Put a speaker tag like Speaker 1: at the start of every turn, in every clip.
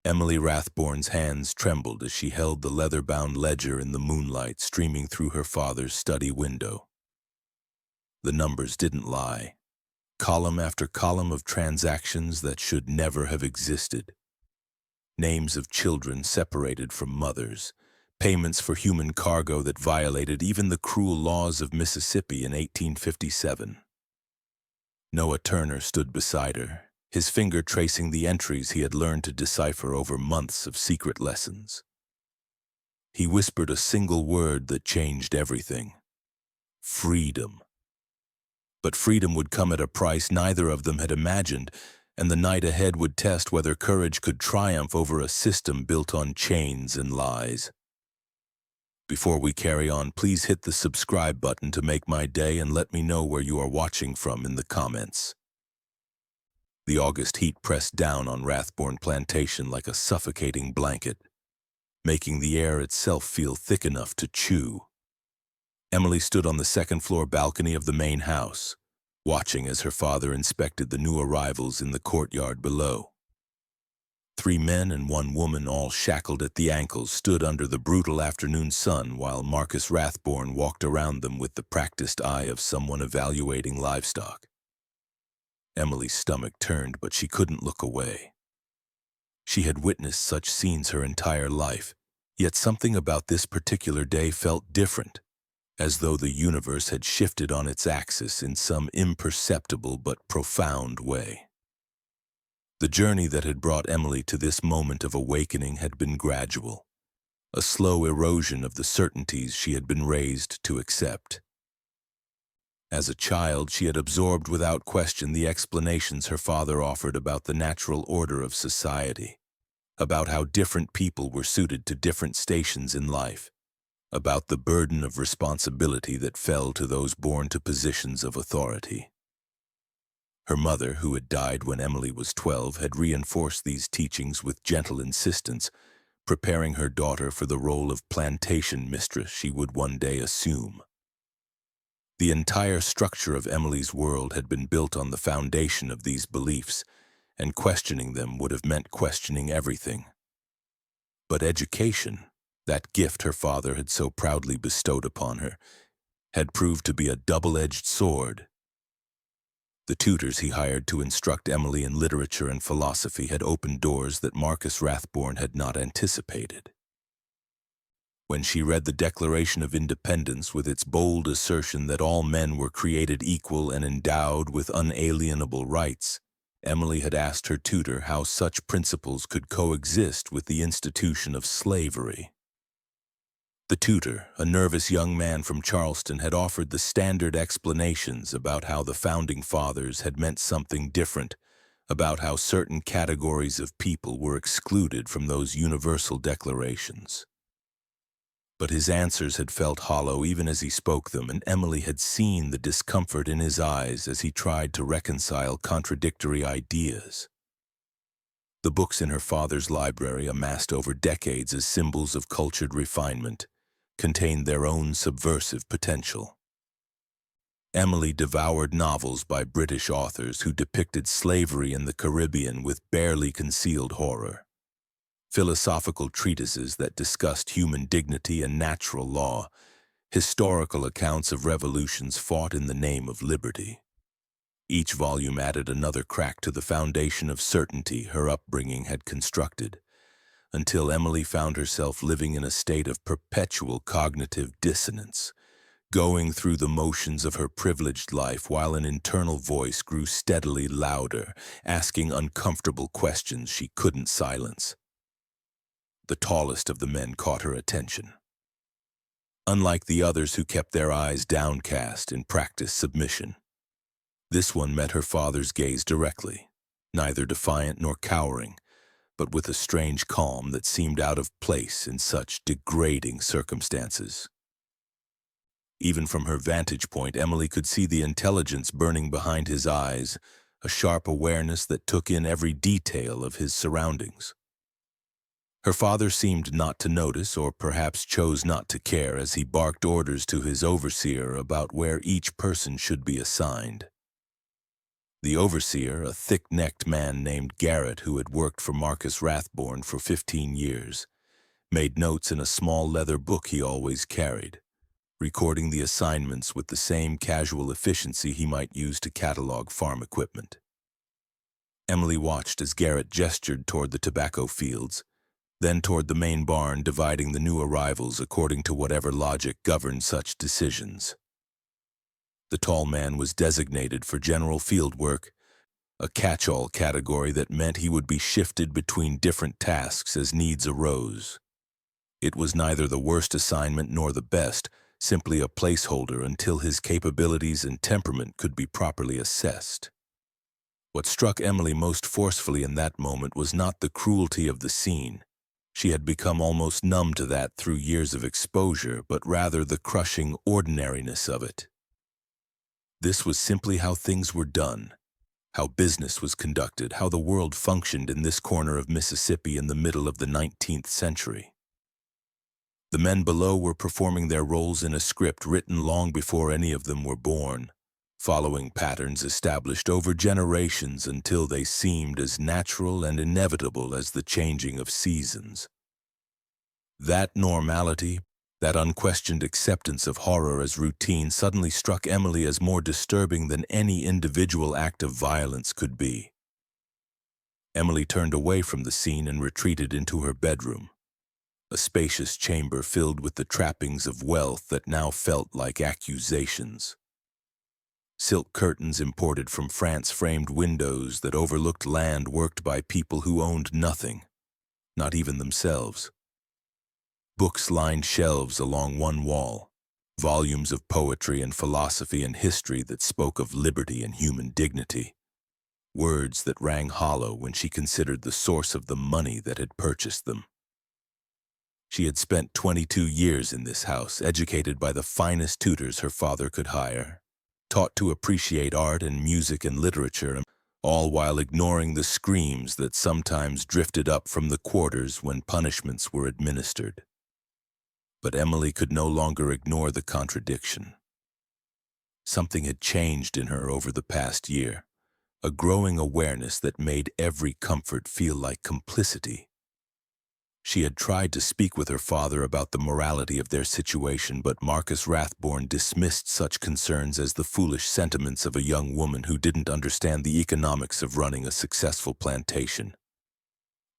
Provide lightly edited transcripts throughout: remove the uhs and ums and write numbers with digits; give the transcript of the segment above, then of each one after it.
Speaker 1: Emily Rathborne's hands trembled as she held the leather-bound ledger in the moonlight streaming through her father's study window. The numbers didn't lie. Column after column of transactions that should never have existed. Names of children separated from mothers, payments for human cargo that violated even the cruel laws of Mississippi in 1857. Noah Turner stood beside her, his finger tracing the entries he had learned to decipher over months of secret lessons. He whispered a single word that changed everything. Freedom. But freedom would come at a price neither of them had imagined, and the night ahead would test whether courage could triumph over a system built on chains and lies. Before we carry on, please hit the subscribe button to make my day and let me know where you are watching from in the comments. The August heat pressed down on Rathborne plantation like a suffocating blanket, making the air itself feel thick enough to chew. Emily stood on the second-floor balcony of the main house, watching as her father inspected the new arrivals in the courtyard below. 3 men and 1 woman, all shackled at the ankles, stood under the brutal afternoon sun while Marcus Rathborne walked around them with the practiced eye of someone evaluating livestock. Emily's stomach turned, but she couldn't look away. She had witnessed such scenes her entire life, yet something about this particular day felt different, as though the universe had shifted on its axis in some imperceptible but profound way. The journey that had brought Emily to this moment of awakening had been gradual, a slow erosion of the certainties she had been raised to accept. As a child, she had absorbed without question the explanations her father offered about the natural order of society, about how different people were suited to different stations in life, about the burden of responsibility that fell to those born to positions of authority. Her mother, who had died when Emily was 12, had reinforced these teachings with gentle insistence, preparing her daughter for the role of plantation mistress she would one day assume. The entire structure of Emily's world had been built on the foundation of these beliefs, and questioning them would have meant questioning everything. But education, that gift her father had so proudly bestowed upon her, had proved to be a double-edged sword. The tutors he hired to instruct Emily in literature and philosophy had opened doors that Marcus Rathborne had not anticipated. When she read the Declaration of Independence with its bold assertion that all men were created equal and endowed with unalienable rights, Emily had asked her tutor how such principles could coexist with the institution of slavery. The tutor, a nervous young man from Charleston, had offered the standard explanations about how the Founding Fathers had meant something different, about how certain categories of people were excluded from those universal declarations. But his answers had felt hollow even as he spoke them, and Emily had seen the discomfort in his eyes as he tried to reconcile contradictory ideas. The books in her father's library, amassed over decades as symbols of cultured refinement, contained their own subversive potential. Emily devoured novels by British authors who depicted slavery in the Caribbean with barely concealed horror, philosophical treatises that discussed human dignity and natural law, historical accounts of revolutions fought in the name of liberty. Each volume added another crack to the foundation of certainty her upbringing had constructed, until Emily found herself living in a state of perpetual cognitive dissonance, going through the motions of her privileged life while an internal voice grew steadily louder, asking uncomfortable questions she couldn't silence. The tallest of the men caught her attention. Unlike the others who kept their eyes downcast in practiced submission, this one met her father's gaze directly, neither defiant nor cowering, but with a strange calm that seemed out of place in such degrading circumstances. Even from her vantage point, Emily could see the intelligence burning behind his eyes, a sharp awareness that took in every detail of his surroundings. Her father seemed not to notice, or perhaps chose not to care, as he barked orders to his overseer about where each person should be assigned. The overseer, a thick-necked man named Garrett who had worked for Marcus Rathborne for 15 years, made notes in a small leather book he always carried, recording the assignments with the same casual efficiency he might use to catalog farm equipment. Emily watched as Garrett gestured toward the tobacco fields, then toward the main barn, dividing the new arrivals according to whatever logic governed such decisions. The tall man was designated for general field work, a catch-all category that meant he would be shifted between different tasks as needs arose. It was neither the worst assignment nor the best, simply a placeholder until his capabilities and temperament could be properly assessed. What struck Emily most forcefully in that moment was not the cruelty of the scene. She had become almost numb to that through years of exposure, but rather the crushing ordinariness of it. This was simply how things were done, how business was conducted, how the world functioned in this corner of Mississippi in the middle of the 19th century. The men below were performing their roles in a script written long before any of them were born, following patterns established over generations until they seemed as natural and inevitable as the changing of seasons. That normality, that unquestioned acceptance of horror as routine, suddenly struck Emily as more disturbing than any individual act of violence could be. Emily turned away from the scene and retreated into her bedroom, a spacious chamber filled with the trappings of wealth that now felt like accusations. Silk curtains imported from France framed windows that overlooked land worked by people who owned nothing, not even themselves. Books lined shelves along one wall, volumes of poetry and philosophy and history that spoke of liberty and human dignity, words that rang hollow when she considered the source of the money that had purchased them. She had spent 22 years in this house, educated by the finest tutors her father could hire, taught to appreciate art and music and literature, all while ignoring the screams that sometimes drifted up from the quarters when punishments were administered. But Emily could no longer ignore the contradiction. Something had changed in her over the past year, a growing awareness that made every comfort feel like complicity. She had tried to speak with her father about the morality of their situation, but Marcus Rathborne dismissed such concerns as the foolish sentiments of a young woman who didn't understand the economics of running a successful plantation.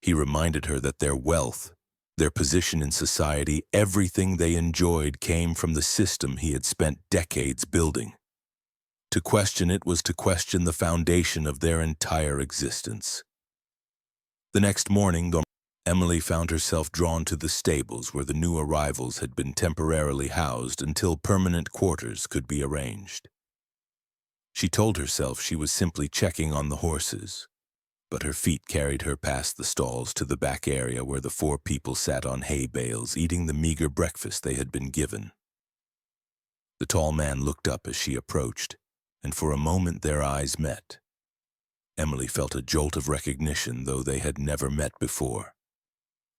Speaker 1: He reminded her that their wealth, their position in society, everything they enjoyed came from the system he had spent decades building. To question it was to question the foundation of their entire existence. The next morning, Emily found herself drawn to the stables where the new arrivals had been temporarily housed until permanent quarters could be arranged. She told herself she was simply checking on the horses, but her feet carried her past the stalls to the back area where the 4 people sat on hay bales eating the meager breakfast they had been given. The tall man looked up as she approached, and for a moment their eyes met. Emily felt a jolt of recognition, though they had never met before.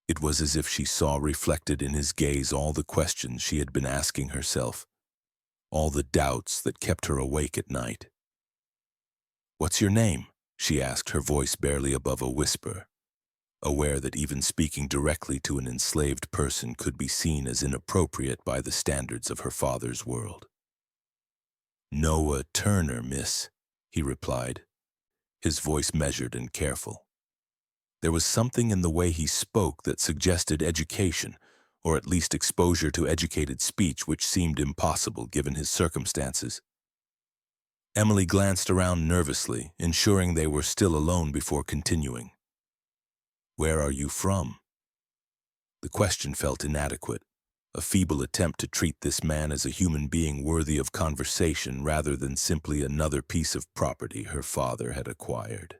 Speaker 1: It was as if she saw reflected in his gaze all the questions she had been asking herself, all the doubts that kept her awake at night. "What's your name?" she asked, her voice barely above a whisper, aware that even speaking directly to an enslaved person could be seen as inappropriate by the standards of her father's world. "Noah Turner, miss," he replied, his voice measured and careful. There was something in the way he spoke that suggested education, or at least exposure to educated speech, which seemed impossible given his circumstances. Emily glanced around nervously, ensuring they were still alone before continuing. "Where are you from?" The question felt inadequate, a feeble attempt to treat this man as a human being worthy of conversation rather than simply another piece of property her father had acquired.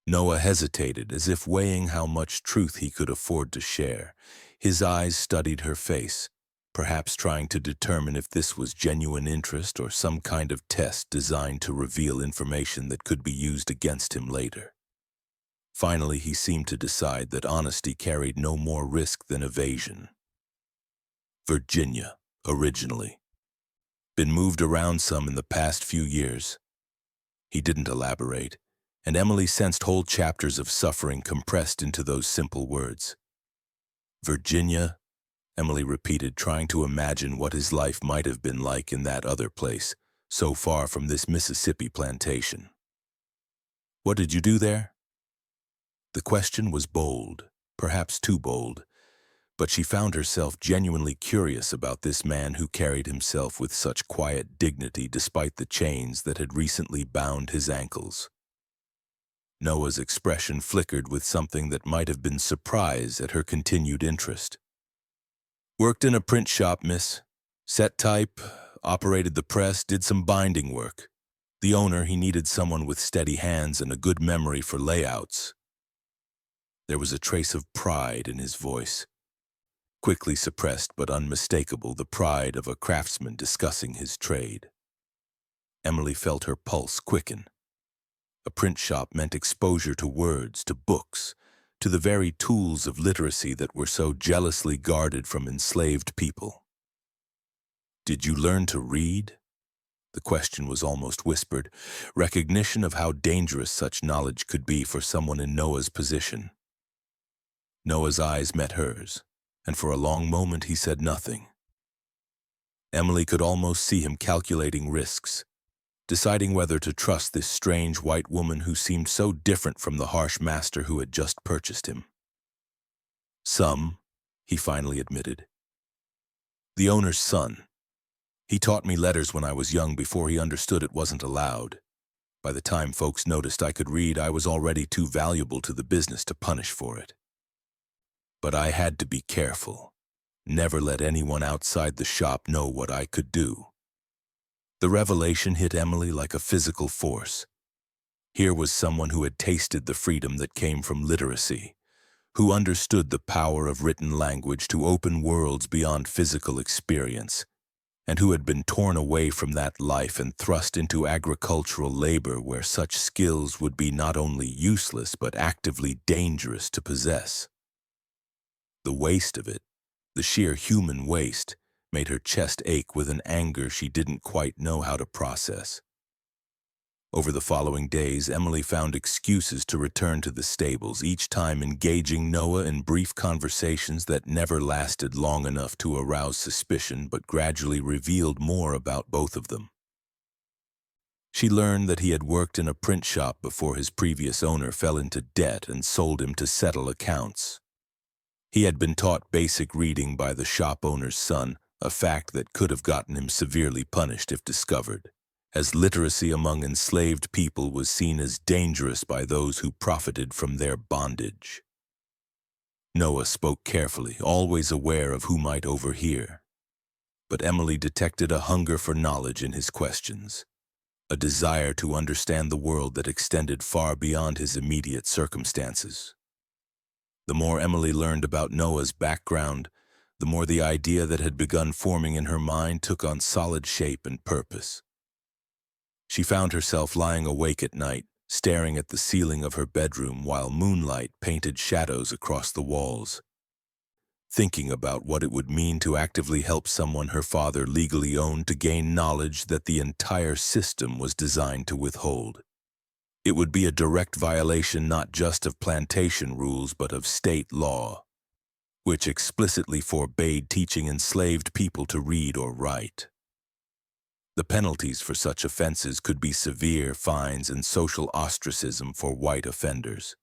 Speaker 1: Noah hesitated, as if weighing how much truth he could afford to share. His eyes studied her face, perhaps trying to determine if this was genuine interest or some kind of test designed to reveal information that could be used against him later. Finally, he seemed to decide that honesty carried no more risk than evasion. "Virginia, originally. Been moved around some in the past few years." He didn't elaborate, and Emily sensed whole chapters of suffering compressed into those simple words. Virginia, Emily repeated, trying to imagine what his life might have been like in that other place, so far from this Mississippi plantation. What did you do there? The question was bold, perhaps too bold, but she found herself genuinely curious about this man who carried himself with such quiet dignity despite the chains that had recently bound his ankles. Noah's expression flickered with something that might have been surprise at her continued interest. Worked in a print shop, miss. Set type, operated the press, did some binding work. The owner, he needed someone with steady hands and a good memory for layouts. There was a trace of pride in his voice. Quickly suppressed but unmistakable, the pride of a craftsman discussing his trade. Emily felt her pulse quicken. A print shop meant exposure to words, to books, to the very tools of literacy that were so jealously guarded from enslaved people. Did you learn to read? The question was almost whispered, recognition of how dangerous such knowledge could be for someone in Noah's position. Noah's eyes met hers, and for a long moment he said nothing. Emily could almost see him calculating risks, deciding whether to trust this strange white woman who seemed so different from the harsh master who had just purchased him. Some, he finally admitted. The owner's son. He taught me letters when I was young before he understood it wasn't allowed. By the time folks noticed I could read, I was already too valuable to the business to punish for it. But I had to be careful. Never let anyone outside the shop know what I could do. The revelation hit Emily like a physical force. Here was someone who had tasted the freedom that came from literacy, who understood the power of written language to open worlds beyond physical experience, and who had been torn away from that life and thrust into agricultural labor where such skills would be not only useless but actively dangerous to possess. The waste of it, the sheer human waste, made her chest ache with an anger she didn't quite know how to process. Over the following days, Emily found excuses to return to the stables, each time engaging Noah in brief conversations that never lasted long enough to arouse suspicion but gradually revealed more about both of them. She learned that he had worked in a print shop before his previous owner fell into debt and sold him to settle accounts. He had been taught basic reading by the shop owner's son, a fact that could have gotten him severely punished if discovered, as literacy among enslaved people was seen as dangerous by those who profited from their bondage. Noah spoke carefully, always aware of who might overhear. But Emily detected a hunger for knowledge in his questions, a desire to understand the world that extended far beyond his immediate circumstances. The more Emily learned about Noah's background, the more the idea that had begun forming in her mind took on solid shape and purpose. She found herself lying awake at night, staring at the ceiling of her bedroom while moonlight painted shadows across the walls, thinking about what it would mean to actively help someone her father legally owned to gain knowledge that the entire system was designed to withhold. It would be a direct violation not just of plantation rules but of state law, which explicitly forbade teaching enslaved people to read or write. The penalties for such offenses could be severe fines and social ostracism for white offenders.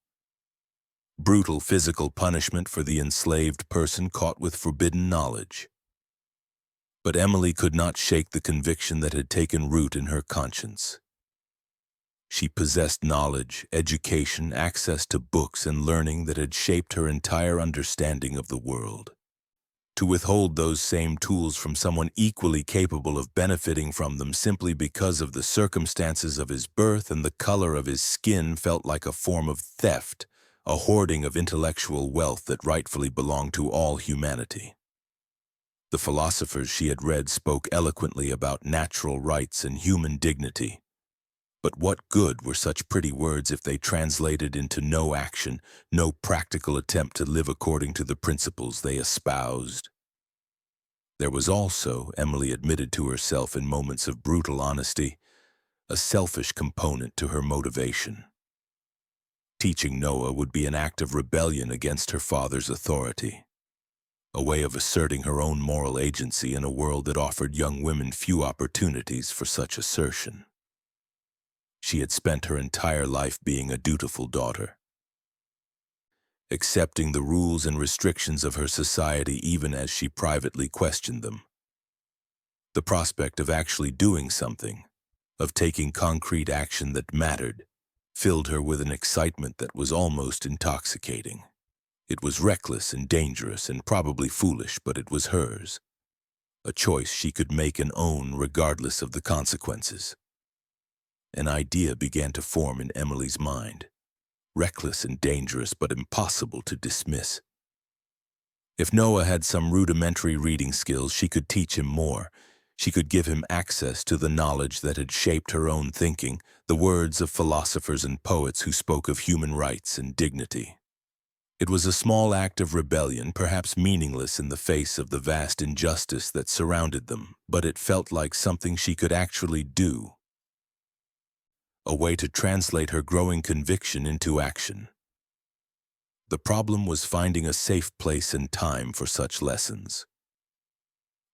Speaker 1: Brutal physical punishment for the enslaved person caught with forbidden knowledge. But Emily could not shake the conviction that had taken root in her conscience. She possessed knowledge, education, access to books and learning that had shaped her entire understanding of the world. To withhold those same tools from someone equally capable of benefiting from them simply because of the circumstances of his birth and the color of his skin felt like a form of theft, a hoarding of intellectual wealth that rightfully belonged to all humanity. The philosophers she had read spoke eloquently about natural rights and human dignity. But what good were such pretty words if they translated into no action, no practical attempt to live according to the principles they espoused? There was also, Emily admitted to herself in moments of brutal honesty, a selfish component to her motivation. Teaching Noah would be an act of rebellion against her father's authority, a way of asserting her own moral agency in a world that offered young women few opportunities for such assertion. She had spent her entire life being a dutiful daughter, accepting the rules and restrictions of her society even as she privately questioned them. The prospect of actually doing something, of taking concrete action that mattered, filled her with an excitement that was almost intoxicating. It was reckless and dangerous and probably foolish, but it was hers, a choice she could make and own regardless of the consequences. An idea began to form in Emily's mind, reckless and dangerous but impossible to dismiss. If Noah had some rudimentary reading skills, she could teach him more. She could give him access to the knowledge that had shaped her own thinking, the words of philosophers and poets who spoke of human rights and dignity. It was a small act of rebellion, perhaps meaningless in the face of the vast injustice that surrounded them, but it felt like something she could actually do, a way to translate her growing conviction into action. The problem was finding a safe place and time for such lessons.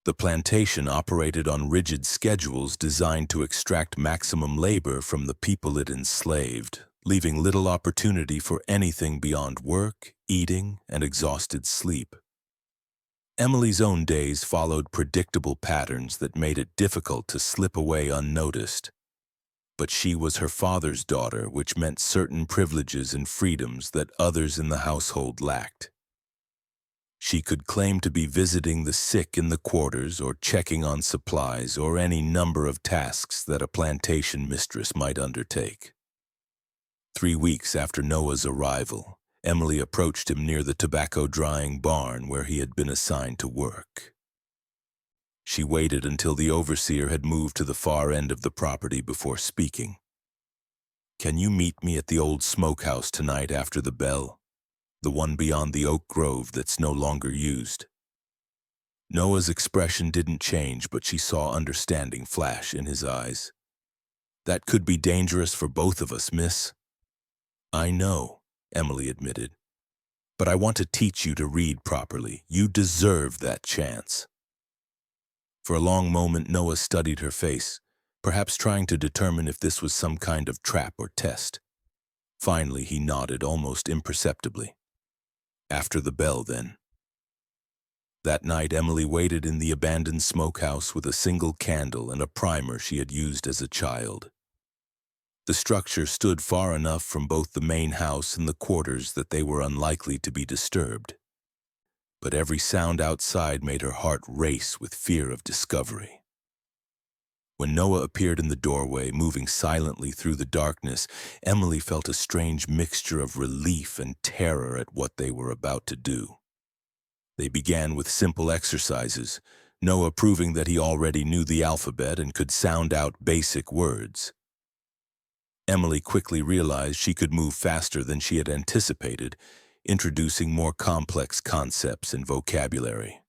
Speaker 1: The plantation operated on rigid schedules designed to extract maximum labor from the people it enslaved, leaving little opportunity for anything beyond work, eating, and exhausted sleep. Emily's own days followed predictable patterns that made it difficult to slip away unnoticed. But she was her father's daughter, which meant certain privileges and freedoms that others in the household lacked. She could claim to be visiting the sick in the quarters or checking on supplies or any number of tasks that a plantation mistress might undertake. 3 weeks after Noah's arrival, Emily approached him near the tobacco drying barn where he had been assigned to work. She waited until the overseer had moved to the far end of the property before speaking. "Can you meet me at the old smokehouse tonight after the bell? The one beyond the oak grove that's no longer used?" Noah's expression didn't change, but she saw understanding flash in his eyes. "That could be dangerous for both of us, miss." "I know," Emily admitted. "But I want to teach you to read properly. You deserve that chance." For a long moment, Noah studied her face, perhaps trying to determine if this was some kind of trap or test. Finally, he nodded almost imperceptibly. "After the bell, then." That night, Emily waited in the abandoned smokehouse with a single candle and a primer she had used as a child. The structure stood far enough from both the main house and the quarters that they were unlikely to be disturbed. But every sound outside made her heart race with fear of discovery. When Noah appeared in the doorway, moving silently through the darkness, Emily felt a strange mixture of relief and terror at what they were about to do. They began with simple exercises, Noah proving that he already knew the alphabet and could sound out basic words. Emily quickly realized she could move faster than she had anticipated, introducing more complex concepts and vocabulary.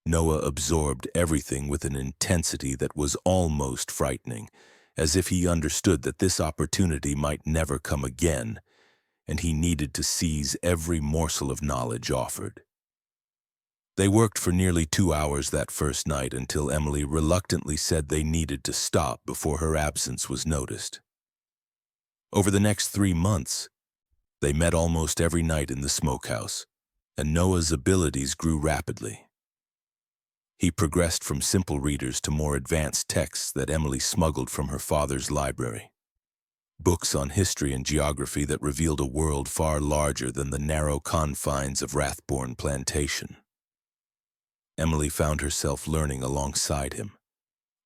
Speaker 1: Noah absorbed everything with an intensity that was almost frightening, as if he understood that this opportunity might never come again, and he needed to seize every morsel of knowledge offered. They worked for nearly 2 hours that first night until Emily reluctantly said they needed to stop before her absence was noticed. Over the next 3 months, they met almost every night in the smokehouse, and Noah's abilities grew rapidly. He progressed from simple readers to more advanced texts that Emily smuggled from her father's library. Books on history and geography that revealed a world far larger than the narrow confines of Rathborne plantation. Emily found herself learning alongside him,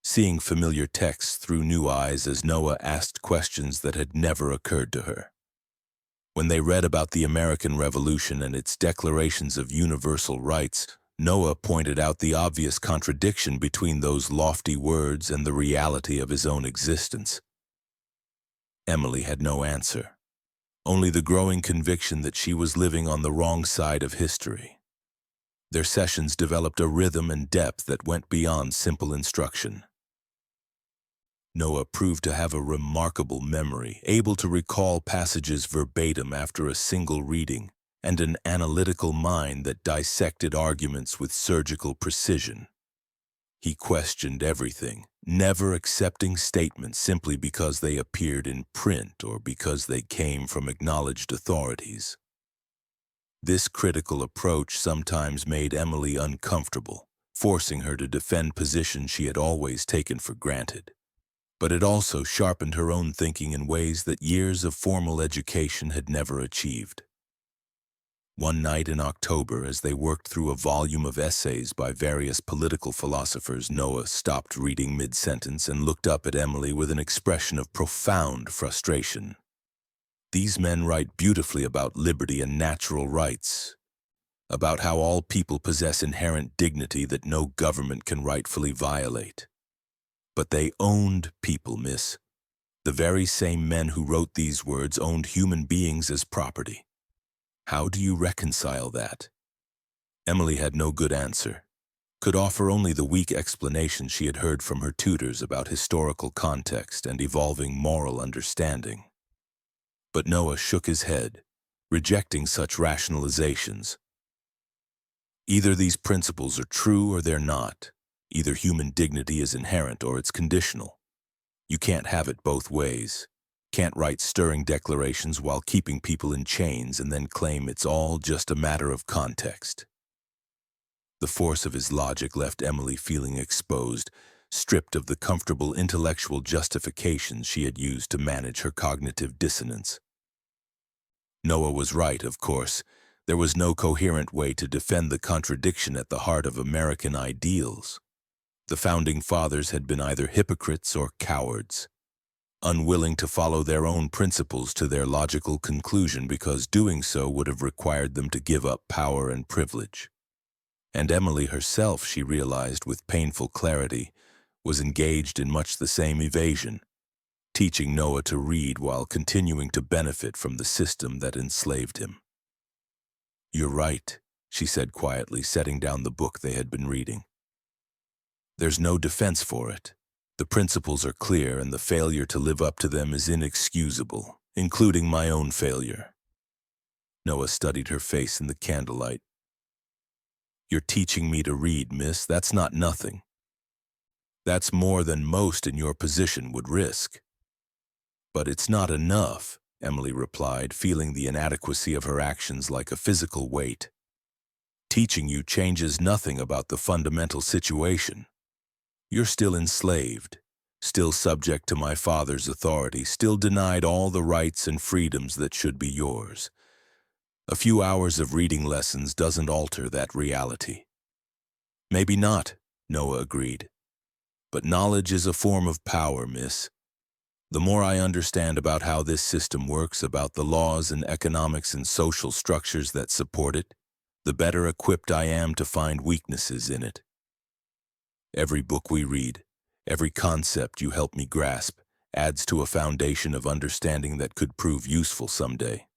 Speaker 1: seeing familiar texts through new eyes as Noah asked questions that had never occurred to her. When they read about the American Revolution and its declarations of universal rights, Noah pointed out the obvious contradiction between those lofty words and the reality of his own existence. Emily had no answer, only the growing conviction that she was living on the wrong side of history. Their sessions developed a rhythm and depth that went beyond simple instruction. Noah proved to have a remarkable memory, able to recall passages verbatim after a single reading, and an analytical mind that dissected arguments with surgical precision. He questioned everything, never accepting statements simply because they appeared in print or because they came from acknowledged authorities. This critical approach sometimes made Emily uncomfortable, forcing her to defend positions she had always taken for granted. But it also sharpened her own thinking in ways that years of formal education had never achieved. One night in October, as they worked through a volume of essays by various political philosophers, Noah stopped reading mid-sentence and looked up at Emily with an expression of profound frustration. These men write beautifully about liberty and natural rights, about how all people possess inherent dignity that no government can rightfully violate. But they owned people, miss. The very same men who wrote these words owned human beings as property. How do you reconcile that? Emily had no good answer, could offer only the weak explanation she had heard from her tutors about historical context and evolving moral understanding. But Noah shook his head, rejecting such rationalizations. Either these principles are true or they're not. Either human dignity is inherent or it's conditional. You can't have it both ways. Can't write stirring declarations while keeping people in chains and then claim it's all just a matter of context. The force of his logic left Emily feeling exposed, stripped of the comfortable intellectual justifications she had used to manage her cognitive dissonance. Noah was right, of course. There was no coherent way to defend the contradiction at the heart of American ideals. The Founding Fathers had been either hypocrites or cowards, unwilling to follow their own principles to their logical conclusion because doing so would have required them to give up power and privilege. And Emily herself, she realized with painful clarity, was engaged in much the same evasion, teaching Noah to read while continuing to benefit from the system that enslaved him. "You're right," she said quietly, setting down the book they had been reading. "There's no defense for it. The principles are clear, and the failure to live up to them is inexcusable, including my own failure." Noah studied her face in the candlelight. "You're teaching me to read, miss. That's not nothing. That's more than most in your position would risk." "But it's not enough," Emily replied, feeling the inadequacy of her actions like a physical weight. "Teaching you changes nothing about the fundamental situation. You're still enslaved, still subject to my father's authority, still denied all the rights and freedoms that should be yours. A few hours of reading lessons doesn't alter that reality." "Maybe not," Noah agreed. "But knowledge is a form of power, miss. The more I understand about how this system works, about the laws and economics and social structures that support it, the better equipped I am to find weaknesses in it. Every book we read, every concept you help me grasp, adds to a foundation of understanding that could prove useful someday."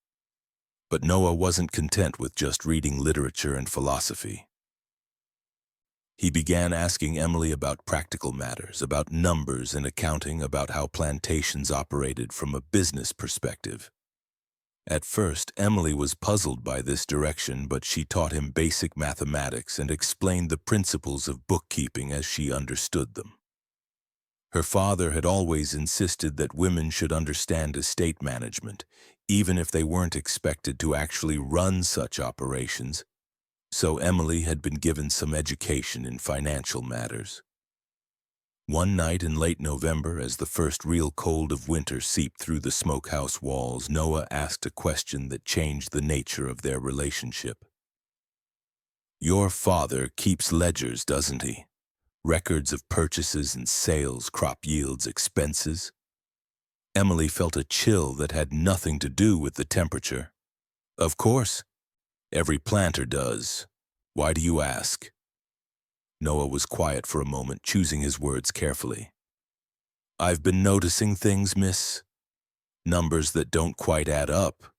Speaker 1: But Noah wasn't content with just reading literature and philosophy. He began asking Emily about practical matters, about numbers and accounting, about how plantations operated from a business perspective. At first, Emily was puzzled by this direction, but she taught him basic mathematics and explained the principles of bookkeeping as she understood them. Her father had always insisted that women should understand estate management, even if they weren't expected to actually run such operations, so Emily had been given some education in financial matters. One night in late November, as the first real cold of winter seeped through the smokehouse walls, Noah asked a question that changed the nature of their relationship. "Your father keeps ledgers, doesn't he? Records of purchases and sales, crop yields, expenses?" Emily felt a chill that had nothing to do with the temperature. "Of course. Every planter does. Why do you ask?" Noah was quiet for a moment, choosing his words carefully. "I've been noticing things, miss. Numbers that don't quite add up.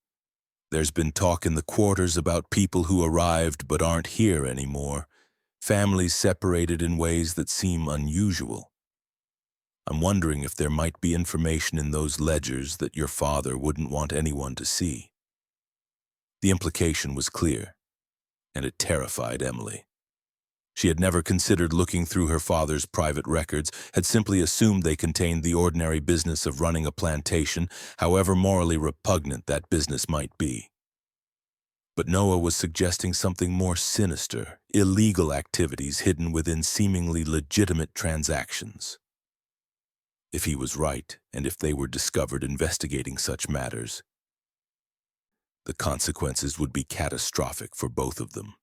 Speaker 1: There's been talk in the quarters about people who arrived but aren't here anymore, families separated in ways that seem unusual. I'm wondering if there might be information in those ledgers that your father wouldn't want anyone to see." The implication was clear, and it terrified Emily. She had never considered looking through her father's private records, had simply assumed they contained the ordinary business of running a plantation, however morally repugnant that business might be. But Noah was suggesting something more sinister, illegal activities hidden within seemingly legitimate transactions. If he was right, and if they were discovered investigating such matters, the consequences would be catastrophic for both of them.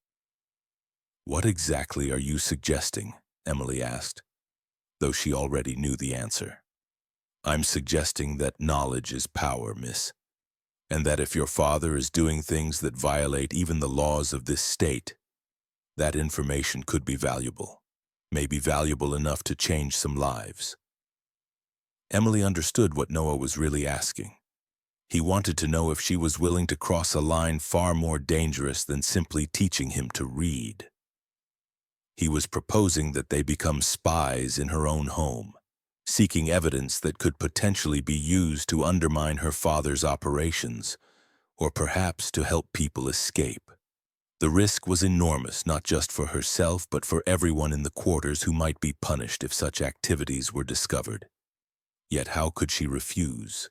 Speaker 1: "What exactly are you suggesting?" Emily asked, though she already knew the answer. "I'm suggesting that knowledge is power, miss, and that if your father is doing things that violate even the laws of this state, that information could be valuable, maybe valuable enough to change some lives." Emily understood what Noah was really asking. He wanted to know if she was willing to cross a line far more dangerous than simply teaching him to read. He was proposing that they become spies in her own home, seeking evidence that could potentially be used to undermine her father's operations, or perhaps to help people escape. The risk was enormous, not just for herself, but for everyone in the quarters who might be punished if such activities were discovered. Yet how could she refuse?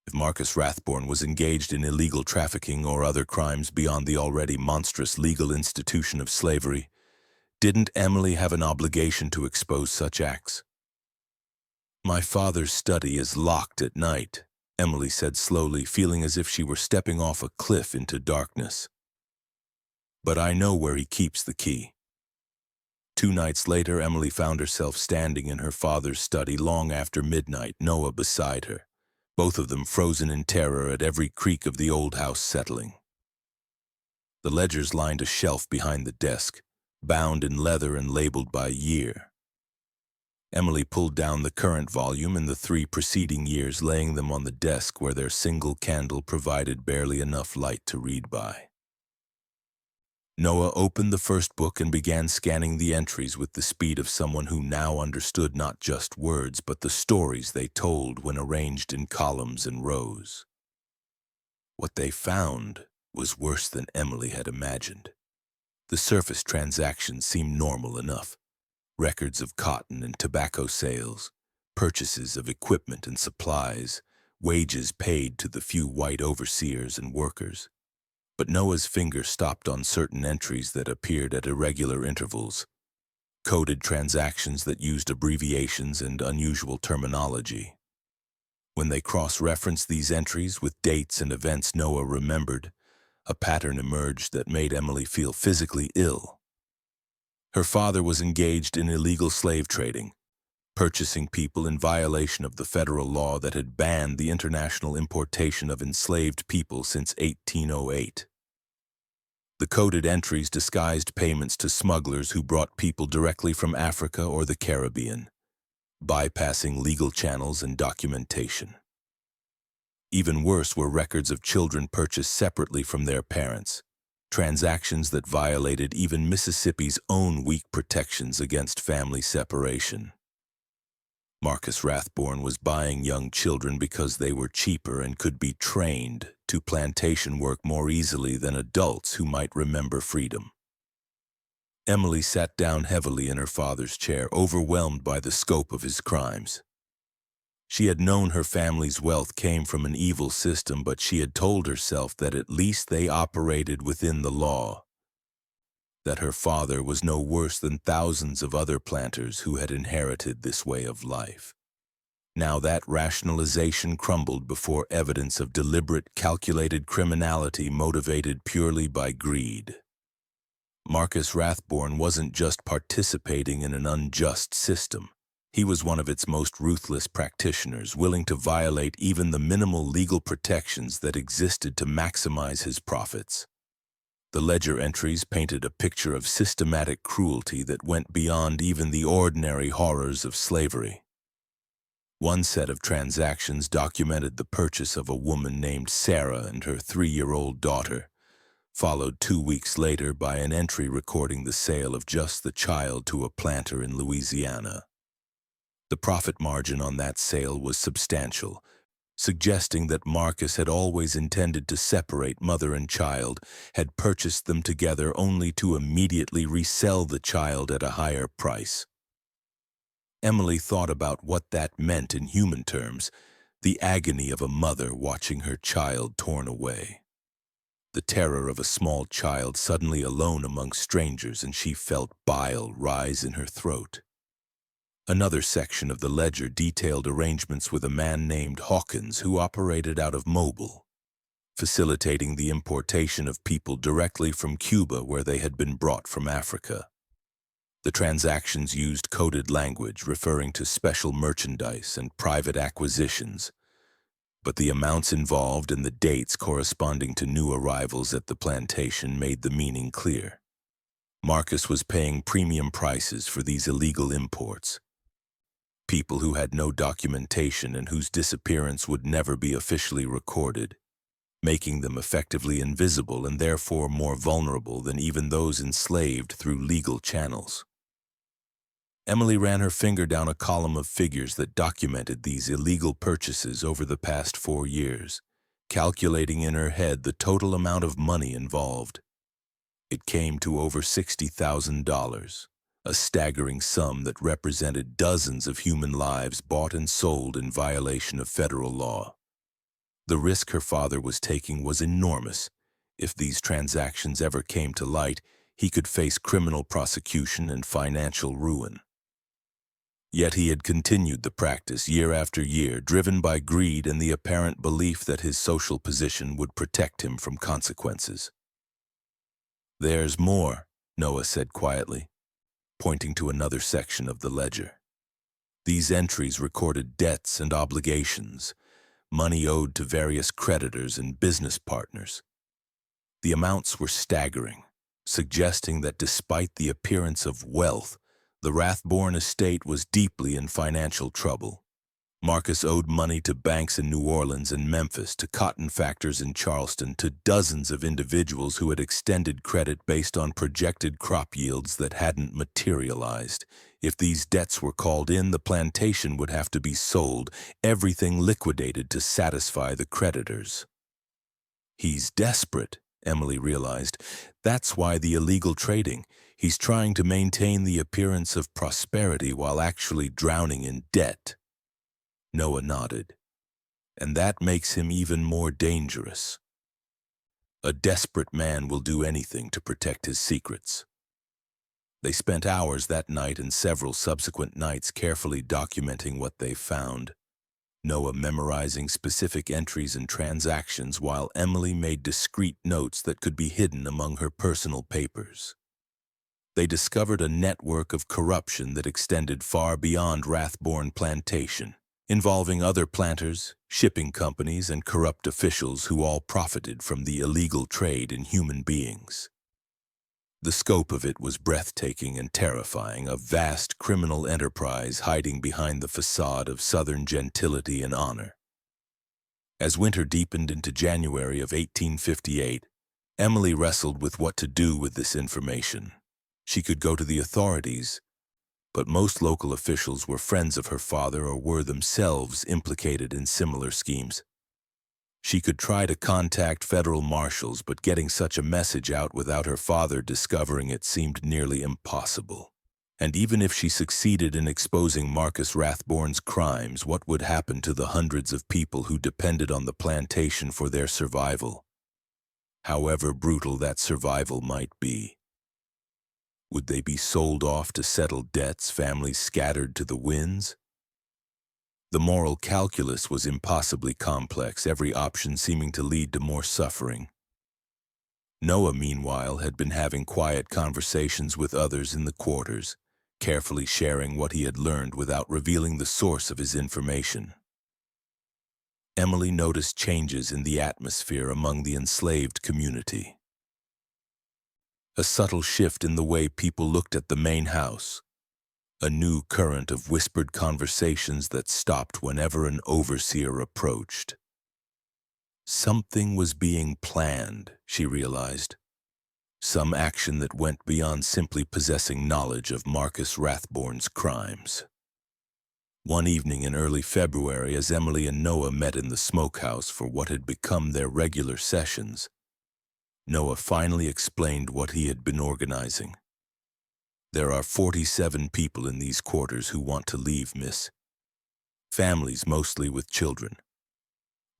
Speaker 1: If Marcus Rathborne was engaged in illegal trafficking or other crimes beyond the already monstrous legal institution of slavery, didn't Emily have an obligation to expose such acts? "My father's study is locked at night," Emily said slowly, feeling as if she were stepping off a cliff into darkness. "But I know where he keeps the key." 2 nights later, Emily found herself standing in her father's study long after midnight, Noah beside her, both of them frozen in terror at every creak of the old house settling. The ledgers lined a shelf behind the desk, bound in leather and labeled by year. Emily pulled down the current volume and the 3 preceding years, laying them on the desk where their single candle provided barely enough light to read by. Noah opened the first book and began scanning the entries with the speed of someone who now understood not just words, but the stories they told when arranged in columns and rows. What they found was worse than Emily had imagined. The surface transactions seemed normal enough. Records of cotton and tobacco sales, purchases of equipment and supplies, wages paid to the few white overseers and workers. But Noah's finger stopped on certain entries that appeared at irregular intervals, coded transactions that used abbreviations and unusual terminology. When they cross-referenced these entries with dates and events Noah remembered, a pattern emerged that made Emily feel physically ill. Her father was engaged in illegal slave trading, purchasing people in violation of the federal law that had banned the international importation of enslaved people since 1808. The coded entries disguised payments to smugglers who brought people directly from Africa or the Caribbean, bypassing legal channels and documentation. Even worse were records of children purchased separately from their parents, transactions that violated even Mississippi's own weak protections against family separation. Marcus Rathborne was buying young children because they were cheaper and could be trained to plantation work more easily than adults who might remember freedom. Emily sat down heavily in her father's chair, overwhelmed by the scope of his crimes. She had known her family's wealth came from an evil system, but she had told herself that at least they operated within the law, that her father was no worse than thousands of other planters who had inherited this way of life. Now that rationalization crumbled before evidence of deliberate, calculated criminality motivated purely by greed. Marcus Rathborne wasn't just participating in an unjust system. He was one of its most ruthless practitioners, willing to violate even the minimal legal protections that existed to maximize his profits. The ledger entries painted a picture of systematic cruelty that went beyond even the ordinary horrors of slavery. One set of transactions documented the purchase of a woman named Sarah and her 3-year-old daughter, followed 2 weeks later by an entry recording the sale of just the child to a planter in Louisiana. The profit margin on that sale was substantial, suggesting that Marcus had always intended to separate mother and child, had purchased them together only to immediately resell the child at a higher price. Emily thought about what that meant in human terms, the agony of a mother watching her child torn away. The terror of a small child suddenly alone among strangers, and she felt bile rise in her throat. Another section of the ledger detailed arrangements with a man named Hawkins who operated out of Mobile, facilitating the importation of people directly from Cuba where they had been brought from Africa. The transactions used coded language referring to special merchandise and private acquisitions, but the amounts involved and the dates corresponding to new arrivals at the plantation made the meaning clear. Marcus was paying premium prices for these illegal imports. People who had no documentation and whose disappearance would never be officially recorded, making them effectively invisible and therefore more vulnerable than even those enslaved through legal channels. Emily ran her finger down a column of figures that documented these illegal purchases over the past 4 years, calculating in her head the total amount of money involved. It came to over $60,000, a staggering sum that represented dozens of human lives bought and sold in violation of federal law. The risk her father was taking was enormous. If these transactions ever came to light, he could face criminal prosecution and financial ruin. Yet he had continued the practice year after year, driven by greed and the apparent belief that his social position would protect him from consequences. "There's more," Noah said quietly, pointing to another section of the ledger. These entries recorded debts and obligations, money owed to various creditors and business partners. The amounts were staggering, suggesting that despite the appearance of wealth, the Rathborne estate was deeply in financial trouble. Marcus owed money to banks in New Orleans and Memphis, to cotton factors in Charleston, to dozens of individuals who had extended credit based on projected crop yields that hadn't materialized. If these debts were called in, the plantation would have to be sold, everything liquidated to satisfy the creditors. He's desperate, Emily realized. That's why the illegal trading. He's trying to maintain the appearance of prosperity while actually drowning in debt. Noah nodded. And that makes him even more dangerous. A desperate man will do anything to protect his secrets. They spent hours that night and several subsequent nights carefully documenting what they found. Noah memorizing specific entries and transactions while Emily made discreet notes that could be hidden among her personal papers. They discovered a network of corruption that extended far beyond Rathborne Plantation, involving other planters, shipping companies, and corrupt officials who all profited from the illegal trade in human beings. The scope of it was breathtaking and terrifying, a vast criminal enterprise hiding behind the facade of Southern gentility and honor. As winter deepened into January of 1858, Emily wrestled with what to do with this information. She could go to the authorities, but most local officials were friends of her father or were themselves implicated in similar schemes. She could try to contact federal marshals, but getting such a message out without her father discovering it seemed nearly impossible. And even if she succeeded in exposing Marcus Rathborne's crimes, what would happen to the hundreds of people who depended on the plantation for their survival? However brutal that survival might be. Would they be sold off to settle debts, families scattered to the winds? The moral calculus was impossibly complex, every option seeming to lead to more suffering. Noah, meanwhile, had been having quiet conversations with others in the quarters, carefully sharing what he had learned without revealing the source of his information. Emily noticed changes in the atmosphere among the enslaved community. A subtle shift in the way people looked at the main house. A new current of whispered conversations that stopped whenever an overseer approached. Something was being planned, she realized. Some action that went beyond simply possessing knowledge of Marcus Rathborne's crimes. One evening in early February, as Emily and Noah met in the smokehouse for what had become their regular sessions, Noah finally explained what he had been organizing. "There are 47 people in these quarters who want to leave, miss. Families mostly with children.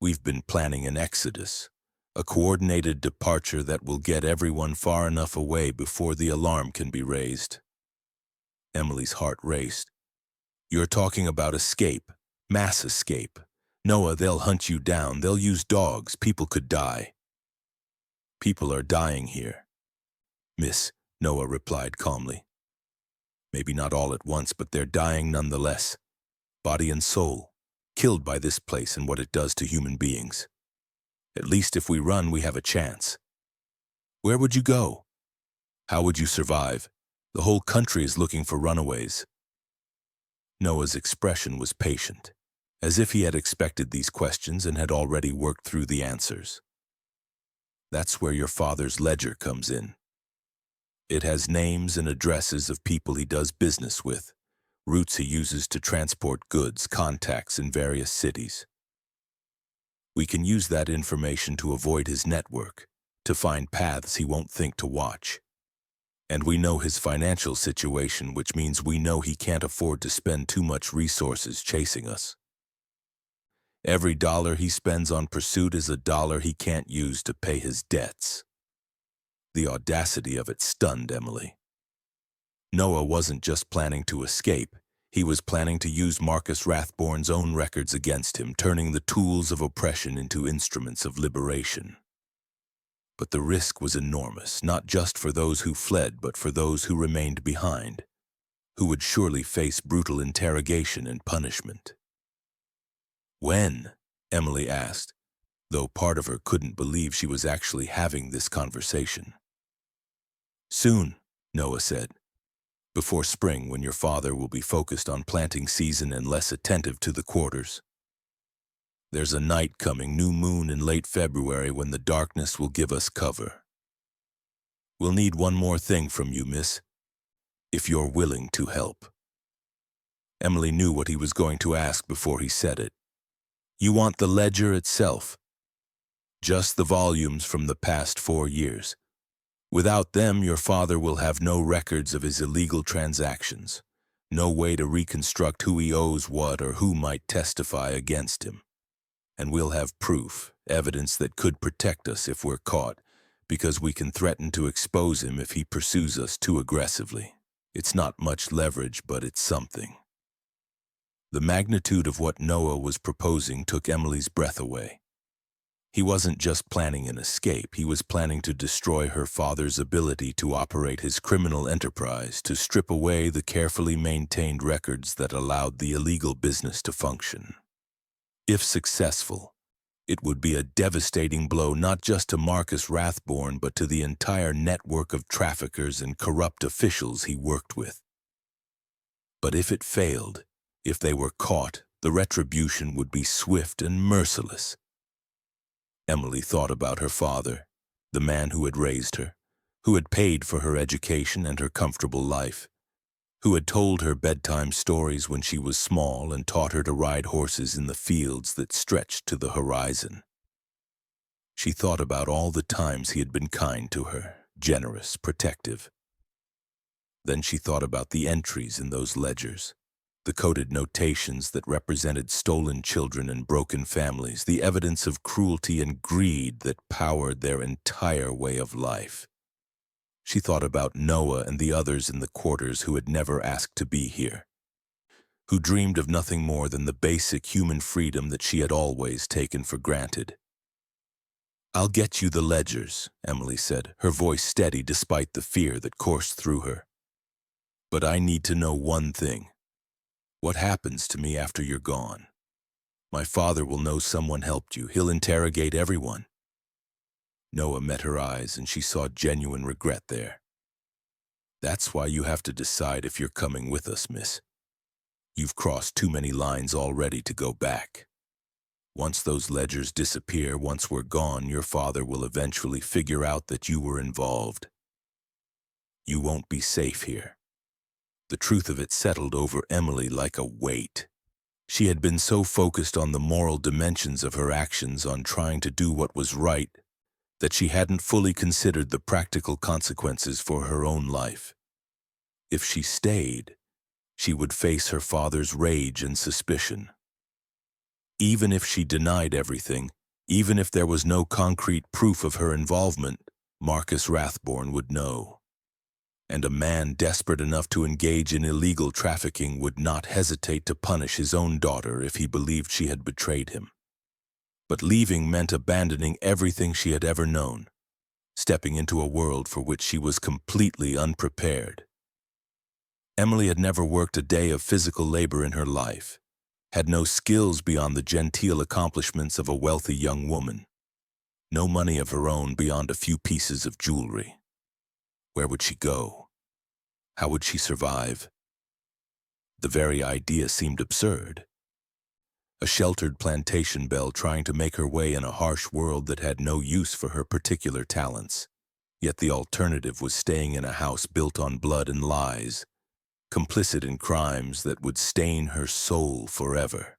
Speaker 1: We've been planning an exodus, a coordinated departure that will get everyone far enough away before the alarm can be raised." Emily's heart raced. "You're talking about escape, mass escape. Noah, they'll hunt you down, they'll use dogs, people could die." "People are dying here, miss," Noah replied calmly. "Maybe not all at once, but they're dying nonetheless. Body and soul, killed by this place and what it does to human beings. At least if we run, we have a chance." "Where would you go? How would you survive? The whole country is looking for runaways." Noah's expression was patient, as if he had expected these questions and had already worked through the answers. "That's where your father's ledger comes in. It has names and addresses of people he does business with, routes he uses to transport goods, contacts in various cities. We can use that information to avoid his network, to find paths he won't think to watch. And we know his financial situation, which means we know he can't afford to spend too much resources chasing us. Every dollar he spends on pursuit is a dollar he can't use to pay his debts." The audacity of it stunned Emily. Noah wasn't just planning to escape. He was planning to use Marcus Rathborne's own records against him, turning the tools of oppression into instruments of liberation. But the risk was enormous, not just for those who fled, but for those who remained behind, who would surely face brutal interrogation and punishment. "When?" Emily asked, though part of her couldn't believe she was actually having this conversation. "Soon," Noah said. "Before spring, when your father will be focused on planting season and less attentive to the quarters. There's a night coming, new moon in late February, when the darkness will give us cover. We'll need one more thing from you, miss, if you're willing to help." Emily knew what he was going to ask before he said it. "You want the ledger itself?" "Just the volumes from the past 4 years. Without them, your father will have no records of his illegal transactions, no way to reconstruct who he owes what or who might testify against him. And we'll have proof, evidence that could protect us if we're caught, because we can threaten to expose him if he pursues us too aggressively. It's not much leverage, but it's something." The magnitude of what Noah was proposing took Emily's breath away. He wasn't just planning an escape, he was planning to destroy her father's ability to operate his criminal enterprise, to strip away the carefully maintained records that allowed the illegal business to function. If successful, it would be a devastating blow not just to Marcus Rathborne, but to the entire network of traffickers and corrupt officials he worked with. But if it failed, if they were caught, the retribution would be swift and merciless. Emily thought about her father, the man who had raised her, who had paid for her education and her comfortable life, who had told her bedtime stories when she was small and taught her to ride horses in the fields that stretched to the horizon. She thought about all the times he had been kind to her, generous, protective. Then she thought about the entries in those ledgers, the coded notations that represented stolen children and broken families, the evidence of cruelty and greed that powered their entire way of life. She thought about Noah and the others in the quarters who had never asked to be here, who dreamed of nothing more than the basic human freedom that she had always taken for granted. "I'll get you the ledgers," Emily said, her voice steady despite the fear that coursed through her. "But I need to know one thing. What happens to me after you're gone? My father will know someone helped you. He'll interrogate everyone." Noah met her eyes, and she saw genuine regret there. "That's why you have to decide if you're coming with us, miss. You've crossed too many lines already to go back. Once those ledgers disappear, once we're gone, your father will eventually figure out that you were involved. You won't be safe here." The truth of it settled over Emily like a weight. She had been so focused on the moral dimensions of her actions, on trying to do what was right, that she hadn't fully considered the practical consequences for her own life. If she stayed, she would face her father's rage and suspicion. Even if she denied everything, even if there was no concrete proof of her involvement, Marcus Rathborne would know. And a man desperate enough to engage in illegal trafficking would not hesitate to punish his own daughter if he believed she had betrayed him. But leaving meant abandoning everything she had ever known, stepping into a world for which she was completely unprepared. Emily had never worked a day of physical labor in her life, had no skills beyond the genteel accomplishments of a wealthy young woman, no money of her own beyond a few pieces of jewelry. Where would she go? How would she survive? The very idea seemed absurd. A sheltered plantation belle trying to make her way in a harsh world that had no use for her particular talents. Yet the alternative was staying in a house built on blood and lies, complicit in crimes that would stain her soul forever.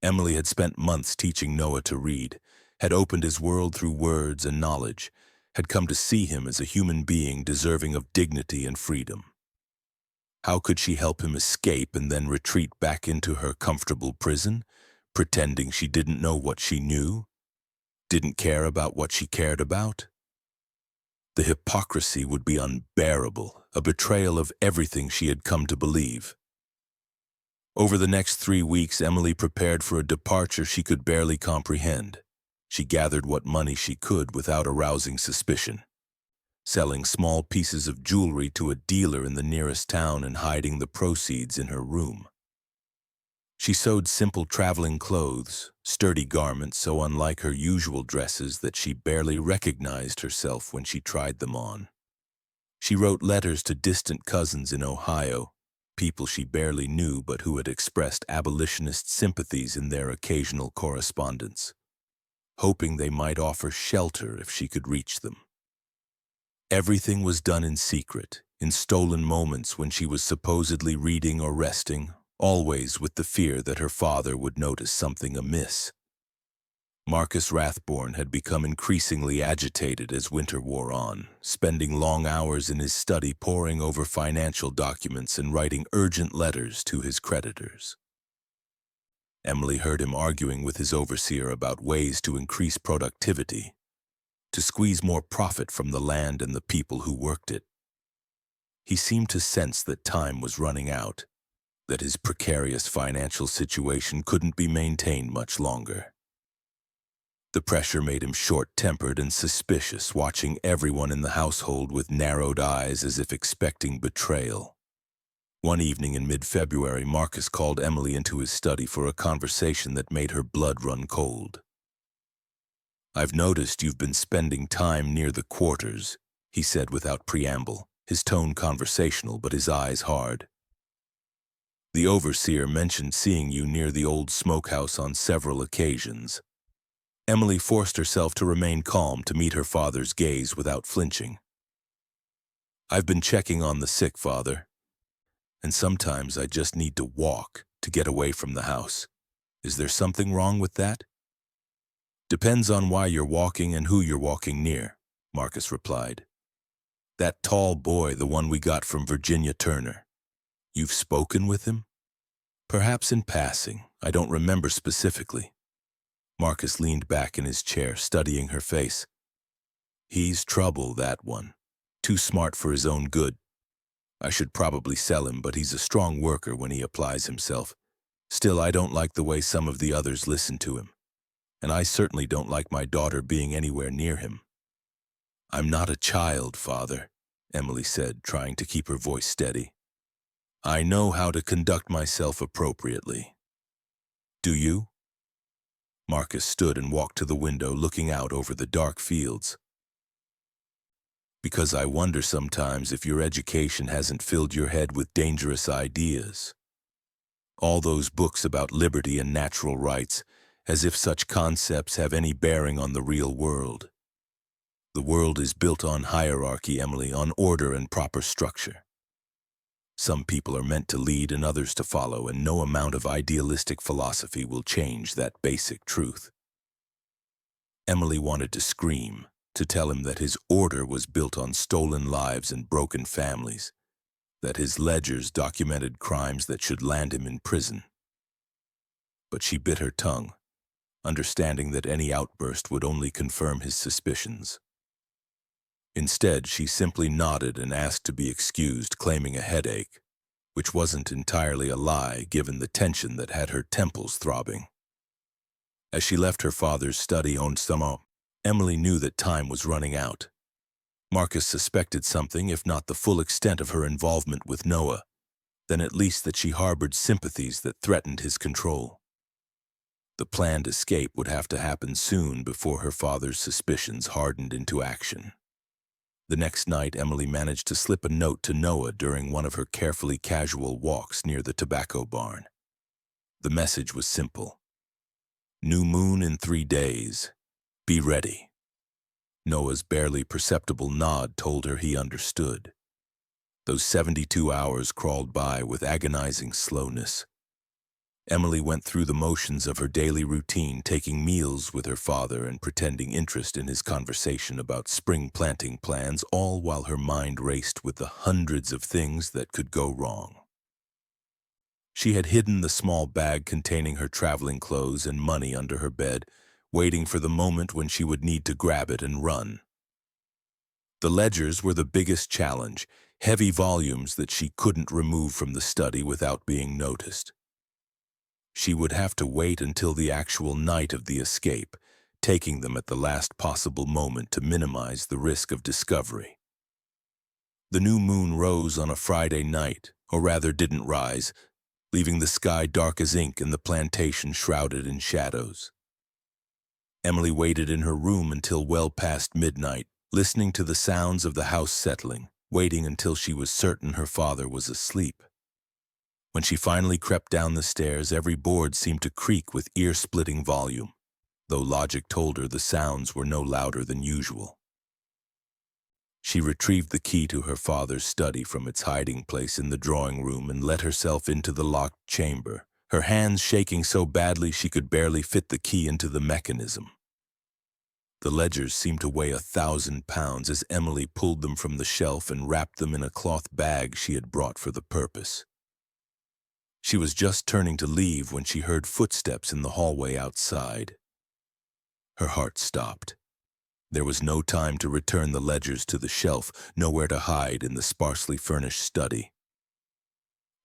Speaker 1: Emily had spent months teaching Noah to read, had opened his world through words and knowledge, had come to see him as a human being deserving of dignity and freedom. How could she help him escape and then retreat back into her comfortable prison, pretending she didn't know what she knew, didn't care about what she cared about? The hypocrisy would be unbearable, a betrayal of everything she had come to believe. Over the next 3 weeks, Emily prepared for a departure she could barely comprehend. She gathered what money she could without arousing suspicion, selling small pieces of jewelry to a dealer in the nearest town and hiding the proceeds in her room. She sewed simple traveling clothes, sturdy garments so unlike her usual dresses that she barely recognized herself when she tried them on. She wrote letters to distant cousins in Ohio, people she barely knew but who had expressed abolitionist sympathies in their occasional correspondence, hoping they might offer shelter if she could reach them. Everything was done in secret, in stolen moments when she was supposedly reading or resting, always with the fear that her father would notice something amiss. Marcus Rathborne had become increasingly agitated as winter wore on, spending long hours in his study poring over financial documents and writing urgent letters to his creditors. Emily heard him arguing with his overseer about ways to increase productivity, to squeeze more profit from the land and the people who worked it. He seemed to sense that time was running out, that his precarious financial situation couldn't be maintained much longer. The pressure made him short-tempered and suspicious, watching everyone in the household with narrowed eyes as if expecting betrayal. One evening in mid-February, Marcus called Emily into his study for a conversation that made her blood run cold. "I've noticed you've been spending time near the quarters," he said without preamble, his tone conversational but his eyes hard. "The overseer mentioned seeing you near the old smokehouse on several occasions." Emily forced herself to remain calm to meet her father's gaze without flinching. "I've been checking on the sick, Father, and sometimes I just need to walk to get away from the house. Is there something wrong with that?" "Depends on why you're walking and who you're walking near," Marcus replied. "That tall boy, the one we got from Virginia Turner. You've spoken with him?" "Perhaps in passing. I don't remember specifically." Marcus leaned back in his chair, studying her face. "He's trouble, that one. Too smart for his own good. I should probably sell him, but he's a strong worker when he applies himself. Still, I don't like the way some of the others listen to him. And I certainly don't like my daughter being anywhere near him." "I'm not a child, Father," Emily said, trying to keep her voice steady. "I know how to conduct myself appropriately." "Do you?" Marcus stood and walked to the window, looking out over the dark fields. "Because I wonder sometimes if your education hasn't filled your head with dangerous ideas. All those books about liberty and natural rights, as if such concepts have any bearing on the real world. The world is built on hierarchy, Emily, on order and proper structure. Some people are meant to lead and others to follow, and no amount of idealistic philosophy will change that basic truth. Emily wanted to scream, to tell him that his order was built on stolen lives and broken families, that his ledgers documented crimes that should land him in prison. But she bit her tongue, understanding that any outburst would only confirm his suspicions. Instead, she simply nodded and asked to be excused, claiming a headache, which wasn't entirely a lie given the tension that had her temples throbbing. As she left her father's study on Samo, Emily knew that time was running out. Marcus suspected something, if not the full extent of her involvement with Noah, then at least that she harbored sympathies that threatened his control. The planned escape would have to happen soon before her father's suspicions hardened into action. The next night, Emily managed to slip a note to Noah during one of her carefully casual walks near the tobacco barn. The message was simple. New moon in 3 days. Be ready. Noah's barely perceptible nod told her he understood. Those 72 hours crawled by with agonizing slowness. Emily went through the motions of her daily routine, taking meals with her father and pretending interest in his conversation about spring planting plans, all while her mind raced with the hundreds of things that could go wrong. She had hidden the small bag containing her traveling clothes and money under her bed, waiting for the moment when she would need to grab it and run. The ledgers were the biggest challenge, heavy volumes that she couldn't remove from the study without being noticed. She would have to wait until the actual night of the escape, taking them at the last possible moment to minimize the risk of discovery. The new moon rose on a Friday night, or rather didn't rise, leaving the sky dark as ink and the plantation shrouded in shadows. Emily waited in her room until well past midnight, listening to the sounds of the house settling, waiting until she was certain her father was asleep. When she finally crept down the stairs, every board seemed to creak with ear-splitting volume, though logic told her the sounds were no louder than usual. She retrieved the key to her father's study from its hiding place in the drawing room and let herself into the locked chamber, her hands shaking so badly she could barely fit the key into the mechanism. The ledgers seemed to weigh 1,000 pounds as Emily pulled them from the shelf and wrapped them in a cloth bag she had brought for the purpose. She was just turning to leave when she heard footsteps in the hallway outside. Her heart stopped. There was no time to return the ledgers to the shelf, nowhere to hide in the sparsely furnished study.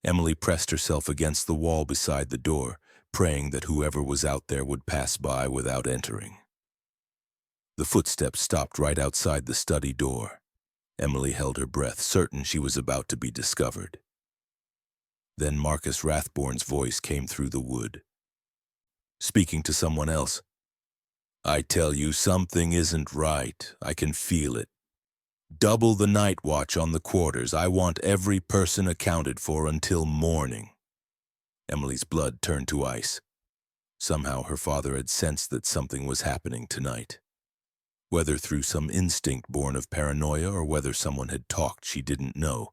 Speaker 1: Emily pressed herself against the wall beside the door, praying that whoever was out there would pass by without entering. The footsteps stopped right outside the study door. Emily held her breath, certain she was about to be discovered. Then Marcus Rathborne's voice came through the wood, speaking to someone else. I tell you, something isn't right. I can feel it. Double the night watch on the quarters. I want every person accounted for until morning. Emily's blood turned to ice. Somehow her father had sensed that something was happening tonight. Whether through some instinct born of paranoia or whether someone had talked, she didn't know.